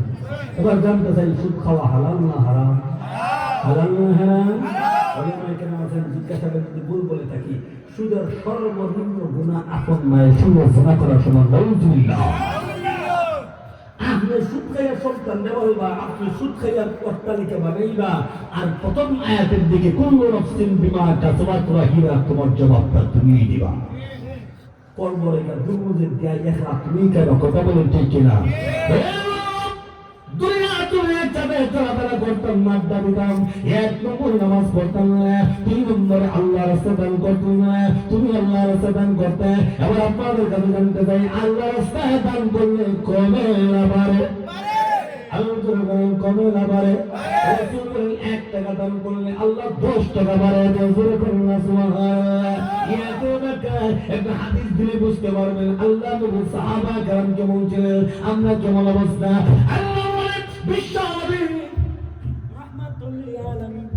এবার জানতে চাই সুদ খাওয়া হালাল না হারাম? হালাল না হারাম? জিজ্ঞাসা করে যদি ভুল বলে থাকি, সুদের সর্বনিম্ন গুনাহ আপন মায়ের সঙ্গে গুনাহ করার সময় আপনি সুদ খাইয়া সন্তান দেওয়া, আপনি সুদ খাইয়া অট্টালিকা বানাইবা, আর প্রথম আয়াতের দিকে কুল্লু নাফসিন বিমা কাসাবাত রাহিনা, তোমার জবাবটা তুমিই দিবা। কর্মরেখা দুর্মুজের দিয়া দেখা তুমি কেন কথা বলেন ঠিক কিনা? দুনিয়া তুমি চাঁদে চলাফেরা করতাম, মাদ্দা দিতাম, এক নম্বর নামাজ পড়তাম না, 2 নম্বরে আল্লাহ রাস্তা দান করতাম না, তুমি আল্লাহ রাস্তা দান করতে। এবার আপনাদের কাছে জানতে চাই, আল্লাহ রাস্তায় দান করলে কমে না বাড়ে? কমে না বাড়ে? 1 টাকা দান করলে আল্লাহ 10 টাকা বাড়ায় দেয়। জোরে করুন না সুবহানাল্লাহ। একটা হাদিস দিলে বুঝতে পারবেন আল্লাহ নবী সাহাবা কেরামকে বলছিলেন আমরা কেমন অবস্থা। আল্লাহ বিশ্বনবী রাহমাতুল লিল আলামিন,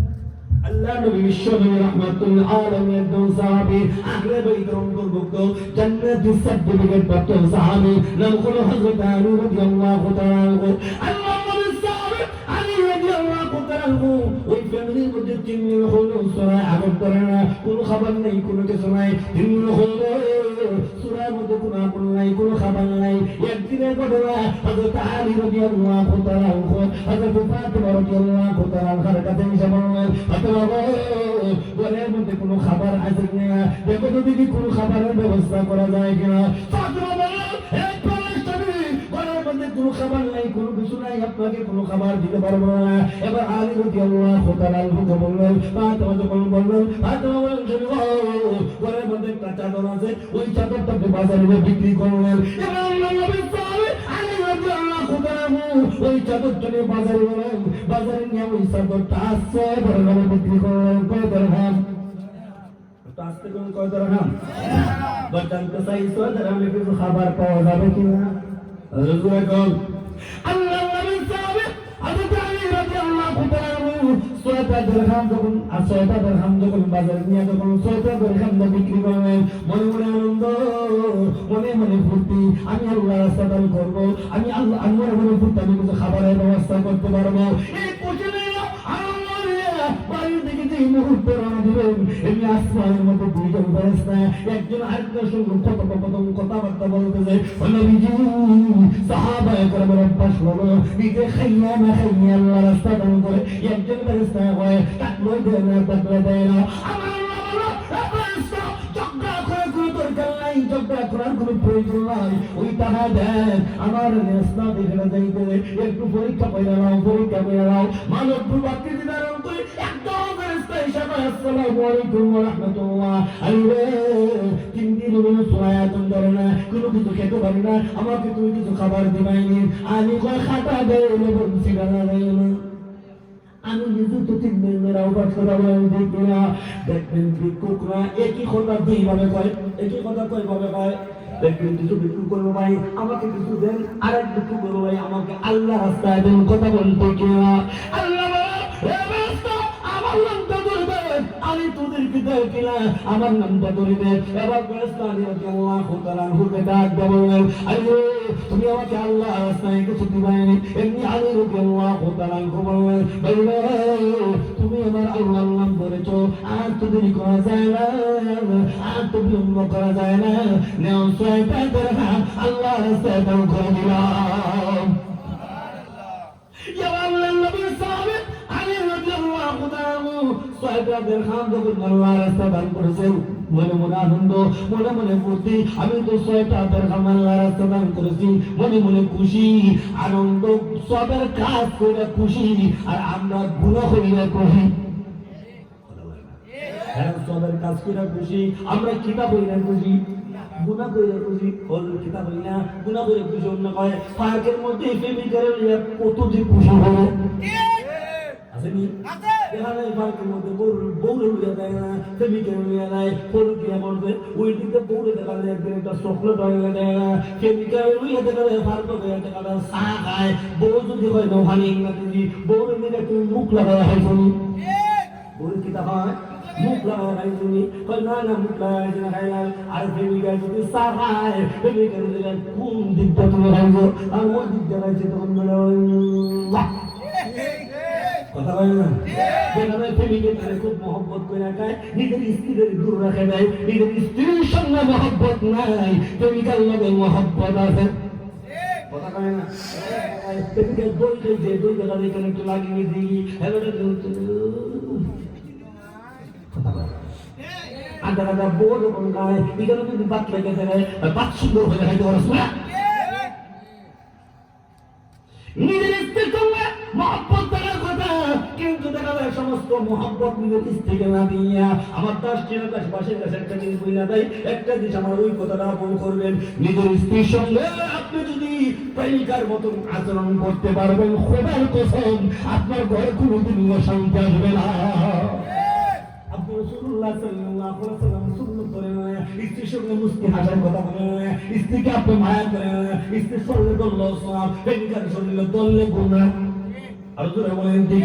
আল্লাহ নবী বিশ্বনবী রাহমাতুল লিল আলামিন একজন সাহাবী, আহলে বাইতের অন্তর্ভুক্ত, জান্নাতুল সার্টিফিকেট প্রাপ্ত সাহাবী, নাম হলো হযরত আলী রাদিয়াল্লাহু তাআলা আনহু। আল্লাহ নবীর সাহাবী আলী রাদিয়াল্লাহু তাআলা আনহু ওই ফ্যামিলির মধ্যে 3 দিন হলো সূরা আমল করে না, কোনো খাবার নেই, কোনো কিছু নাই। 3 দিন হলো সূরার মধ্যে কোনো আমল নাই, কোনো খাবার নাই। একদিনের ঘটনা, হযরত আলী রাদিয়াল্লাহু তাআলা আনহু হযরত ফাতিমা রাদিয়াল্লাহু তাআলা আনহার কাছে এসে বললেন, ফাতিমা গো, ঘরের মধ্যে কোনো খাবার আছে কিনা, দেখো তো দেখি কোনো খাবারের ব্যবস্থা করা যায় কিনা। ফাতিমা বললেন, হে প্রাণেশ্বরী, ঘরের মধ্যে কোনো খাবার নাই, কোনো কিছু নাই, আপনাকে কোনো খাবার দিতে পারবো না। এবার আলী রাদিয়াল্লাহু তাআলা আনহুকে বললেন, ফাতিমা যখন বললেন, ফাতিমা বললেন, ঘরের মধ্যে একটা চাদর আছে, ওই চাদরটা বাজারে বিক্রি করলেন। এবার আল্লাহ নবী সাহাবী আলী রাদিয়াল্লাহু তাআলা ওই চাদরটা নিয়ে বাজারে গেলেন, বাজারে নিয়ে ওই চাদরটা 800 টাকা বিক্রি করলেন। কয় দিরহাম? আসতে কোন কয় দিরহাম? জানতে চাই 100 দিরহামে কিছু খাবার পাওয়া যাবে কিনা? রাজুলাকুম আল্লাহ নবী সাহাবী হযরত আলী রাদিয়াল্লাহু তাআলা 6 দিরহাম যখন 6 দিরহাম যখন বাজারে নিয়ে যখন 6 দিরহাম বিক্রি করলেন, মনে মনে আনন্দ, মনে মনে ফুর্তি, আমি আল্লাহ রাস্তা দান করব, আমি আল্লাহ মনে মনে ফুর্তি, আমি কিছু খাবারের ব্যবস্থা করতে পারবো। এই খুশি নিয়ে আনন্দ নিয়ে বাড়ির দিকে যে মুহূর্তে রওনা দিলেন, এমনি আসমানের মধ্যে 2 জন ফেরেশতা একজন আরেকজনের সঙ্গে কথোপকথন কথাবার্তা বলতেছে। নবীজি সাহাবায়ে কেরামের অভ্যাস হলো নিজে খাইয়া না খাইয়া আল্লাহ রাস্তা দান করে, একজন ফেরেশতা হয় তাকলে দেয় না, তাকলে দেয় না। আমার আল্লাহ ফেরেশতা ঝগড়া করে কোনো দরকার নাই, ঝগড়া করার কোনো প্রয়োজন নাই, ওই টাকা দেন আমার নেস্তা দেখে যাইতে, একটু পরীক্ষা করে নাও, পরীক্ষা করে নাও। মানব বাক্যে ধারণ করে একদম ফেরেশতা হিসাবে আসসালামু আলাইকুম ওয়া রাহমাতুল্লাহ। আরে 3 দিন হলো সয়াতন ধরে না, কোনো কিছু খেতে পারি না, আমাকে তুমি কিছু খাবার দিবাইনি। আমি কয় খাতা দেয় বলছি না, আমি নিজে তো 3 দিন মেরাও বাস করা দেখি না। দেখবেন ভিক্ষুকরা একই কথা 2 ভাবে কয়, একই কথা কয় ভাবে কয়। দেখবেন কিছু ভিক্ষুক করবো ভাই আমাকে কিছু দেন, আরেক ভিক্ষুক করবো ভাই আমাকে আল্লাহ রাস্তায় দেন, কথা বলতে কিনা? আল্লাহ আমার নামটা ধরবে, আমি তোদেরকে দেয় কিনা আমার নামটা ধরবে। এবার রাদিয়াল্লাহু তাআলা আনহুকে ডাক দিয়ে বললেন, আরে তুমি আমাকে আল্লাহ রাস্তায় কিছু দিবাইনি। এমনি আলী রাদিয়াল্লাহু তাআলা আনহু বললেন, বললে তুমি আমার আল্লাহর নাম ধরেছো, আর তো দেরি করা যায় না, আর তো বিলম্ব করা যায় না, নেও 6 দিরহাম আল্লাহ রাস্তায় দান করে দিলাম। আল্লাহ নবী সাহাবী আলী রাদিয়াল্লাহু তাআলা 6 দিরহাম যখন আল্লাহ রাস্তায় দান করেছেন, মনে মনে আনন্দ, মনে মনে ফুর্তি, আমি তো 6 দিরহাম আল্লাহ রাস্তায় দান করেছি, মনে মনে খুশি, আনন্দ, সবের কাজ করে খুশি, আর আমরা গুনাহ হইলে খুশি। সবের কাজ করে খুশি, আমরা কিতাব হইলে খুশি, গুনাহ করে খুশি। হল কিতাব হইলা গুনাহ করে খুশি। অন্য কয় পার্কের মধ্যে প্রেমিকার লিয়া কত যে খুশি হবে, আসেনি? এখানে পার্কের মধ্যে বউরে লইয়া দেয় না, প্রেমিকার লইয়া দেয়, ফটো কিনা করবে, ওই দিকে বউরে দেখা যায় একদিন একটা চকলেট হইয়া দেয় না, প্রেমিকার লইয়া দেখা যায় পার্কে দেয় টাকা চা খায়। বউ যদি হয় না ওখানে ইংরাজি, বউরে মিলে তুমি মুখ লাগায় হয় শুনি, বউরে কিতাব হয় মুখ লাগায় খাই শুনি, না না মুখ লাগাই না খাইলাম। আর প্রেমিকা যদি চা খায়, প্রেমিকার দিলেন কোন দিকটা তুমি খাইছো, আর ওই দিকটা খাইছে, তখন বলে কথা বলে না। যেখানে প্রেমিকের তারা খুব মহব্বত করে খায়, নিজের স্ত্রীদের দূর রাখে দেয়, নিজের স্ত্রীর সঙ্গে মহব্বত নাই, প্রেমিকার লগে মহব্বত আছে, কথা বলে না। যায় এদিকে দুই জায়গা এখানে একটু লাগিয়ে দিই হ্যালো কথা বল আধা আধা বড় কোন গায়ে এখানে যদি বাদ লেগে যায় বাদ সুন্দর হয়ে যায় তোমার শোনা নিজের স্ত্রীর সঙ্গে মহব্বত থাকার কথা কিন্তু দেখা যায় সমস্ত মহব্বত নিজের স্ত্রীকে না দিয়া আমার 10 টাকা পাশের কাছে একটা জিনিস বইলা দেয় একটা জিনিস আমার ওই কথাটা আপন করবেন নিজের স্ত্রীর সঙ্গে আপনি যদি প্রেমিকার মতো আচরণ করতে পারবেন খোদার কসম আপনার ঘরে কোনোদিন অশান্তি আসবে না রাসূলুল্লাহ সাল্লাল্লাহু আলাইহি ওয়াসাল্লাম সুন্নাত করে স্ত্রীর সঙ্গে মুস্কি হাসার কথা বলে স্ত্রীকে আপনি মায়া করে স্ত্রীর শরীরে দল্ল সওয়াব প্রেমিকার শরীরে দল্লে গুনাহ আর জোরে বলেন ঠিক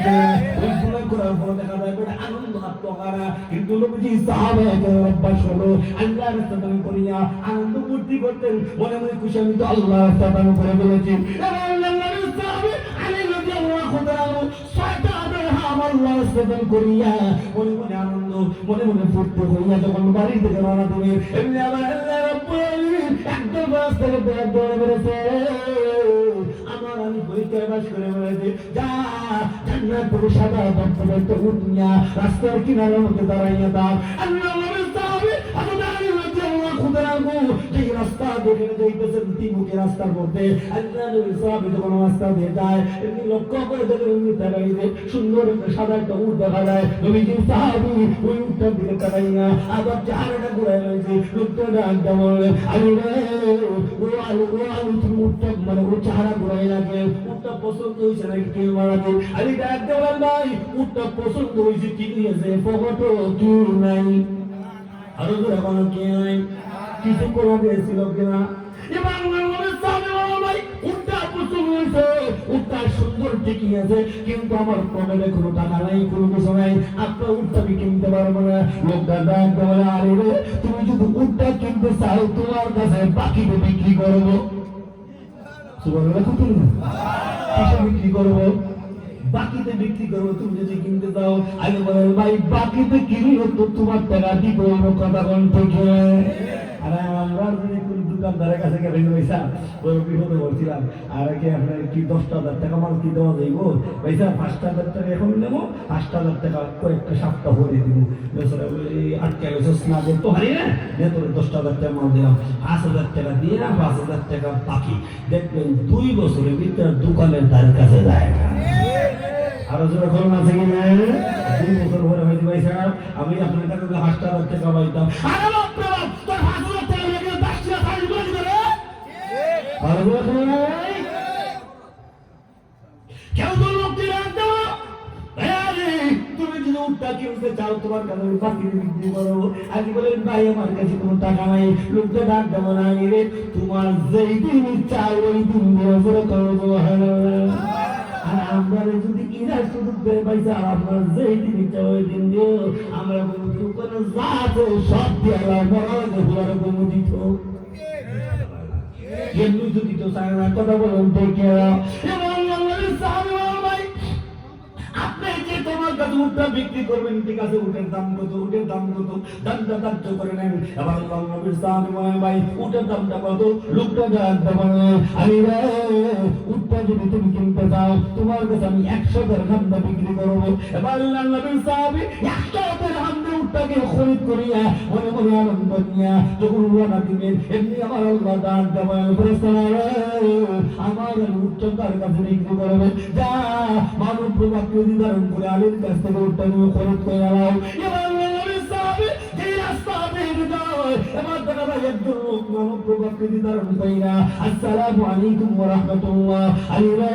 ওই গুনাহ করার পর দেখা যায় বড় আনন্দ আত্মহারা কিন্তু নবীজি সাহাবায়ে অভ্যাস হলো আল্লাহর রাস্তায় করিয়া আনন্দ ফুর্তি করতেন মনে মনে খুশি আমি তো আল্লাহর রাস্তায় করে বলেছি এবং আল্লাহর সাহাবে আলী রাদিয়াল্লাহু তাআলা ছয়টা আল্লাহর রাস্তায় করিয়া মনে মনে আনন্দ মনে মনে ফুর্তি হইয়া যখন বাড়ি থেকে রওনা দিবে এমনি আবার আল্লাহ রাব্বুল আলামিন একদম রাস্তায় দৌড়ে বেড়েছে আমার আমি পরীক্ষায় বাস করে বেড়েছে যা জান্নাতুল সাদা দপ্তরে তো উঠনিয়া রাস্তার কিনারের মধ্যে দাঁড়াইয়া দাও আল্লাহ নবীর সাহাবী আবু দাউদ রাদিয়াল্লাহু তাআলা যেই রাস্তা দেখে যাইতেছেন তিমুখী রাস্তার মধ্যে আল্লাহ নবীর সাহাবী যখন রাস্তা দিয়ে যায় এমনি লক্ষ্য করে দেখেন এমনি তাকাইলে সুন্দর একটা সাদা একটা উট দেখা যায় নবীজির সাহাবী ওই উটটার দিকে তাকাইয়া আবার চেহারাটা ঘুরাই রয়েছে লোকটা ডাকটা বললেন আলী রে ও আলু তুমি উটটা মানে ওর চেহারা ঘুরাই লাগে উটটা পছন্দ হয়েছে নাকি কেউ মারাতে আলী ডাকতে বলেন ভাই উটটা পছন্দ হয়েছে কি হয়েছে ফটো কি নাই আরো তো এখনো কে নাই কিছু করা দিয়েছিল কিনা এবার ভাই উটটা পছন্দ হয়েছে উটটা সুন্দর ঠিকই আছে কিন্তু আমার পকেটে কোনো টাকা নাই কোনো কিছু নাই আপনার উটটা আমি কিনতে পারবো না লোকটা ডাকতে বলে আরে রে তুমি যদি উটটা কিনতে চাও তোমার কাছে বাকিতে বিক্রি করবো বিক্রি করবো বাকিতে বিক্রি করবো তুমি যদি কিনতে চাও আগে বলে ভাই বাকিতে কিনলে তো তোমার টাকা দিব কথা বলতে আর আমরা যদি কোন দোকানদারের কাছে গেলে পয়সা বড় বিপদে বলছিলাম আর কি আপনার কি 10,000 টাকা মাল কি দেওয়া যাইব পয়সা 5,000 টাকা এখন নেবো 5,000 টাকা কয়েকটা সপ্তাহ ভরে দিব আটকে গেছে না করতে পারি না তোর 10,000 টাকা মাল দিলাম 5,000 টাকা দিয়ে না 5,000 টাকা বাকি দেখবেন 2 বছরের ভিতরে দোকানের তার কাছে যায় আরো জোরে ফলন আছে কি না 2 বছর পরে হয়তো ভাই সাহেব আমি আপনার কাছে 5,000 টাকা পাইতাম আরে বাপ রে বাপ তোর 5,000 টাকা লাগে 10 টাকা খালি করে দিবে আরে বাপ কেউ তো লোক দিয়ে দাও আরে তুমি যদি উটটা কিনতে চাও তোমার কাছে বাকি বিক্রি করো আগে বলেন ভাই আমার কাছে কোনো টাকা নাই লোকটা ডাক দেবো না রে তোমার যেই দিন চাও ওই দিন বছর করো সুবহানাল্লাহ আর আমরা যদি ইরা সুযোগ দেয় পয়সা আপনার যেই দিন ইচ্ছা ওই দিন দিও আমরা দোকানে যা আছে সব দিয়ে মরা কোনো দিত এমনি যদি তো চায় না কথা বলুন দেখে এবং আপনি যে তোমার কাছে উটটা বিক্রি করবেন ঠিক আছে উটের দাম কত দামটা ধার্য করে নেন এবার আল্লাহ নবীর সাহাবী ভাই উটের দামটা কত লোকটা জানতে পারলে আরে রে উটটা যদি তুমি কিনতে চাও তোমার কাছে আমি 100 দিরহাম দিয়ে বিক্রি করব এবার আল্লাহ নবীর সাহাবী 100 দিরহাম দিয়ে উটটাকে খরিদ করিয়া মনে মনে আনন্দ নিয়া যখন রওনা দিবেন এমনি আমার আল্লাহ দান দেবেন ফেরেশতারা আমার উটটা তার কাছে বিক্রি করবে যা মানব প্রবাক্য ধারণ করে আলীর কাছ থেকে উটটা নিয়ে খরচ করে আলাও এবার নবীর সাহাবী যে রাস্তা দিয়ে যায় এবার দেখা যায় একজন লোক মানব প্রবাক্য ধারণ কইরা আসসালামু আলাইকুম ওয়া রাহমাতুল্লাহ আলী রে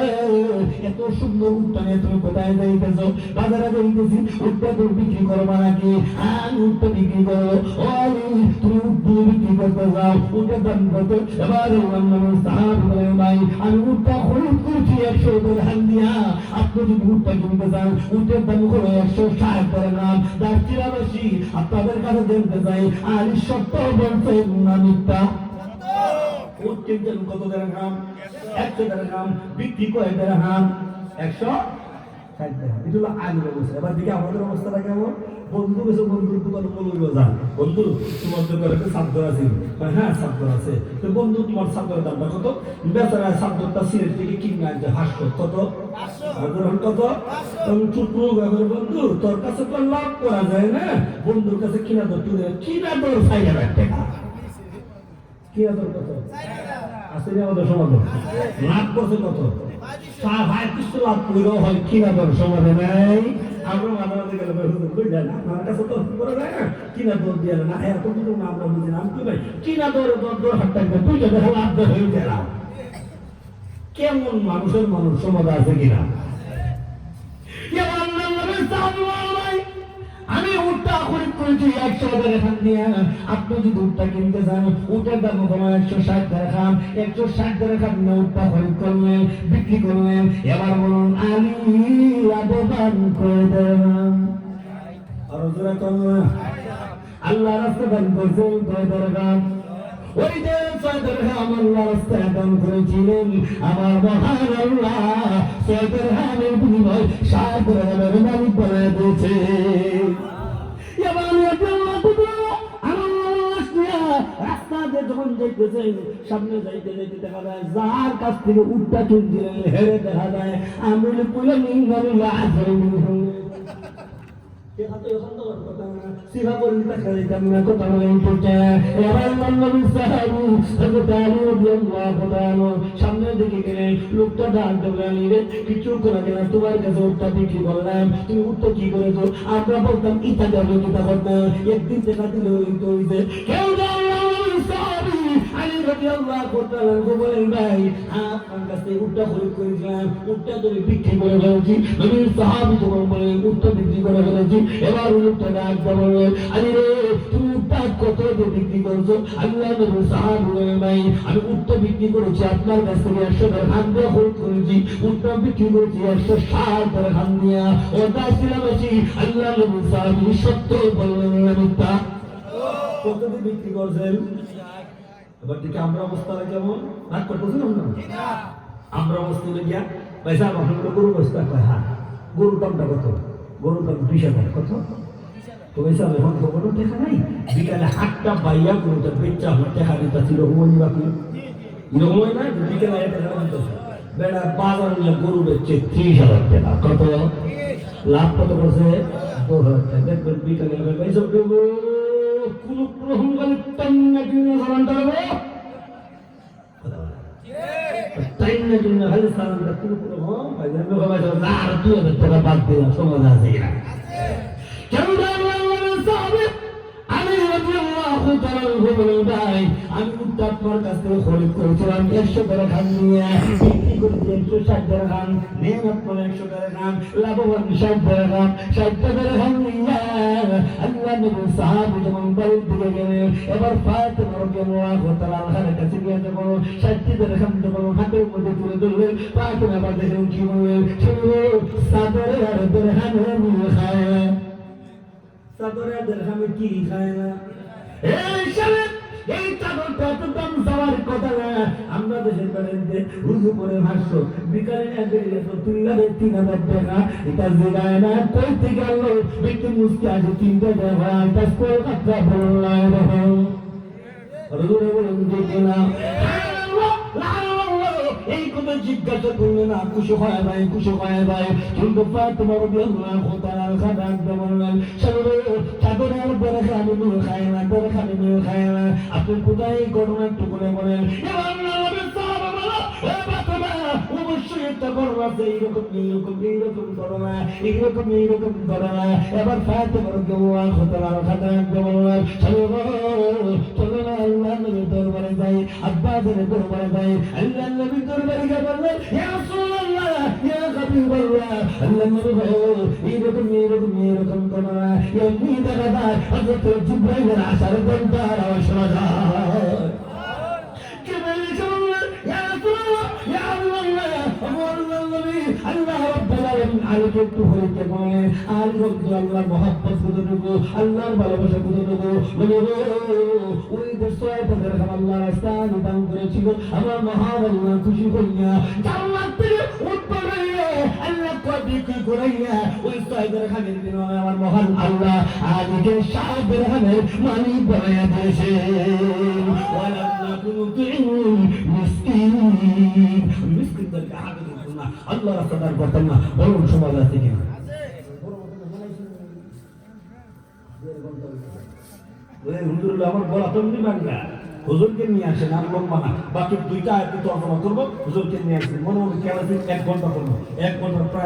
এত সুন্দর উটটা নিয়ে তুমি কোথায় যাইতেছো বাজারে যাইতেছি উটটা তো বিক্রি করবা নাকি আমি উটটা বিক্রি করবো ও আলী তুমি উটটা বিক্রি করতে যাও উটের দাম কত এবার নবীর সাহাবী বলেন ভাই আমি উটটা খরিদ করছি 100 দিরহাম দিয়া আপনি যদি উটটা কিনতে চান উটের দাম হলো 160 দিরহাম দার্চিলাবাসী আপনাদের কাছে জানতে চাই আলী সত্য বলছে না মিথ্যা উট কিনতেন কত দিরহাম 100 দিরহাম বিক্রি করে দিরহাম 100 এটা হলো আগের অবস্থা। এবার দিকে আমাদের অবস্থাটা কেমন? বন্ধু গেছে, বন্ধুর দোকানে বলবো যান, বন্ধু তোমার দোকানে একটা সাবধান আছে? হ্যাঁ সাবধান আছে। তো বন্ধু তোমার সাবধানের দামটা কত? বেচারা সাবধানটা সিলেট থেকে কিনে আনছে 500। কত? কত? ছোট ব্যাপার বন্ধু, তোর কাছে তো লাভ করা যায় না, বন্ধুর কাছে কিনা দর তুলে কিনা দর 4000 টাকা। কিনা দর কত? আসলে আমাদের সমাধান লাভ করছে কত? 3500 লাভ করেও হয় কিনা দর সমাধান নাই। আমরা মাঝে গেলে বুঝলেন আপনার কাছে তো করা যায় না, কিনা দর দিয়ে না এত কিছু না আমরা বুঝি না। আমি কি ভাই কিনা দরে দর হাত থাকবে, তুই যদি লাভ দর হয়ে গেলাম। কেমন মানুষের মানুষ সমাধান আছে কিনা? আমি উটটা খরিদ করেছি 100 এখান দিয়ে। আপনি যদি উটটা কিনতে চান, উটের দাম কম 160 দেখাম, 160 দেখাম না উটটা খরিদ করলেন, বিক্রি করলেন। এবার বলুন আমি লাভবান করে দেন। আর জোরে করলেন আল্লাহ রাস্তা দান করছেন কয় দেখাম? ওই যে 6 দিরহাম আল্লাহ রাস্তায় দান করেছিলেন, আমার মহান আল্লাহ 6 দিরহামের বিনিময়ে 7 দিরহামের মালিক বানিয়ে দিয়েছে। এবার রাস্তা দিয়ে যখন যাইতেছেন, সামনে যাইতে যাইতে দেখা যায় যার কাছ থেকে উটটা কিনছিলেন হেরে দেখা যায় আমি পুরো নিংলা আসলে সামনে দিকে গেলেন, লোকটা ডাক দেবেন কিছু করে গেলাম তোমার কাছে উঠটা বিক্রি করলাম, তুমি উঠতে কি করেছো? আমরা বলতাম ইটা দেবো কিতা করতাম, একদিন টাকা দিলে হইতে কেউ বিক্রি করে ফেলেছি। সাহাবী তোমার বলে উঠটা বিক্রি করে ফেলেছি। এবার উঠটা ডাক বললেন আরে রে তুমি উঠটা কত বিক্রি করছো? আল্লাহ নবী সাহাবী বলেন ভাই আমি উঠটা বিক্রি করেছি আপনার কাছ থেকে 100 দিরহাম দিয়ে খরিদ করেছি, উঠটা বিক্রি করেছি 160 দিরহাম দিয়া। ও দাসিলাবাসী আল্লাহ নবী সাহাবী সত্য বললেন মিথ্যা? কত দিয়ে বিক্রি করছেন? এবার দিকে আমরা অবস্থাটা কেমন? রাগ করতেছেন না? আমরা অবস্থা গিয়া ভাই সাহেব আপনার গরু বস্তা কয় হ্যাঁ গরুর দামটা কত? গরুর দাম 20,000। কত? তো ভাই সাহেব এখন তো কোনো টাকা নাই, বিকালে 8টা বাইয়া গরুটা বেচা আমার টাকা দিতে ছিল হুমনি বাকি এরকম হয় না, বিকেলে টাকা দিতেছে বেড়া বাজার নিয়ে গরু বেচছে 30,000 টাকা। কত লাভ? কত করছে? 2,000 টাকা। দেখবেন বিকালে ভাই সব দেবো কোনো প্রহম গেলে টাইনা কিনে সালানটা দেবো, টাইনা কিনে খালি সালানটা কোনো প্রহম ভাই জানবে বাবা আর 2,000 টাকা বাদ দিলাম। সমাজ আছে কিনা? আমি উঠটা আপনার কাছ থেকে খরিদ করেছিলাম 100 দিরহাম নিয়ে, বিক্রি করেছি 160 দিরহাম, নেন আপনার 100 দিরহাম, লাভবান 60 দিরহাম। 60 দিরহাম নিয়ে আল্লাহ নবী সাহাবী যখন বাড়ির দিকে গেলেন, এবার ফাতিমা রাদিয়াল্লাহু তাআলার কাছে গিয়ে যখন 60 দিরহাম যখন হাতের মধ্যে তুলে ধরলেন, ফাতিমা আবার দেখলেন কি বললেন, সাদরে আর দিরহামে নিয়ে খায়, সাদরে দিরহামে কি খায় না? এই শালা এই চাদরটা তো দাম যাওয়ার কথা না। আমরা দেশের বাড়িতে রুজু করে ভাষ্য বিকালে না গেলে তো তুললা 3,000 টাকা। এটা জায়গায় না কইতে গেল ব্যক্তি মুস্কি আছে 3টা টাকা এটা কলকাতা বললাম রকম রুজুরে বলুন দেখে না এই কথা জিজ্ঞাসা করলে না খুশি হয় ভাই, খুশি হয় ভাই। কিন্তু ফাতিমা রাদিয়াল্লাহু তাআলা খাদান বললেন চলো চাদরে আর দিরহাম নিয়ে খায় না, দিরহাম নিয়ে খায় না। আপনি কোথায় ঘটনা একটু করে বলেন? এবার নবী সাহাবা বলো ও ফাতিমা অবশ্যই একটা ঘটনা আছে, এইরকম ঘটনা, এইরকম ঘটনা। এবার ফাতিমা রাদিয়াল্লাহু তাআলা খাদান বললেন চলো না আল্লাহ নবীর দরবারে যাই, আব্বাসের দরবারে যাই। আল্লাহ নবীর দরবারে গিয়ে বললেন ইয়া রাসূলুল্লাহ ইয়া হাবিবাল্লাহ আল্লাহ নবী এইরকম ঘটনা এমনি দেখা যায় হযরত জিবরাইলের আসার ঘন্টার আওয়াজ শোনা যায়। জিবরাইল বললেন ইয়া রাসূলুল্লাহ ইয়া আল্লাহ আল্লাহ নবী আল্লাহ রাব্বুল আলামিন আলোকে একটু হইতে বলেন আর আল্লাহর মহব্বত কতটুকু, আল্লাহর ভালোবাসা কতটুকু। ওই দেশের তাদের আল্লাহ রাস্তায় দান করেছিল, আমার মহান আল্লাহ খুশি হইয়া জান্নাত থেকে উঠবে আল্লাহ কয় বিক্রি করাইয়া ওই 6 দিরহামের বিনিময়ে আমার মহান আল্লাহ আলীকে 7 দিরহামের মালিক বানায়া দিয়েছে। ওয়ালা নাকুতুল মিসকিন, মিসকিনদেরকে হাতে দিত না, আল্লাহ রাস্তাদার করতেন না। বলুন সমাজ আছে কিনা? হুজুরুল্লাহ আমার গলা তন্দি বাঙ্গা, হুজুরকে নিয়ে আসেন, আর লম্বা না, বাকি 2টা আয়াত তর্জমা করবো, হুজুরকে নিয়ে আসেন। মনে মনে কেন 1 ঘন্টা করবো, 1 ঘন্টা প্রায়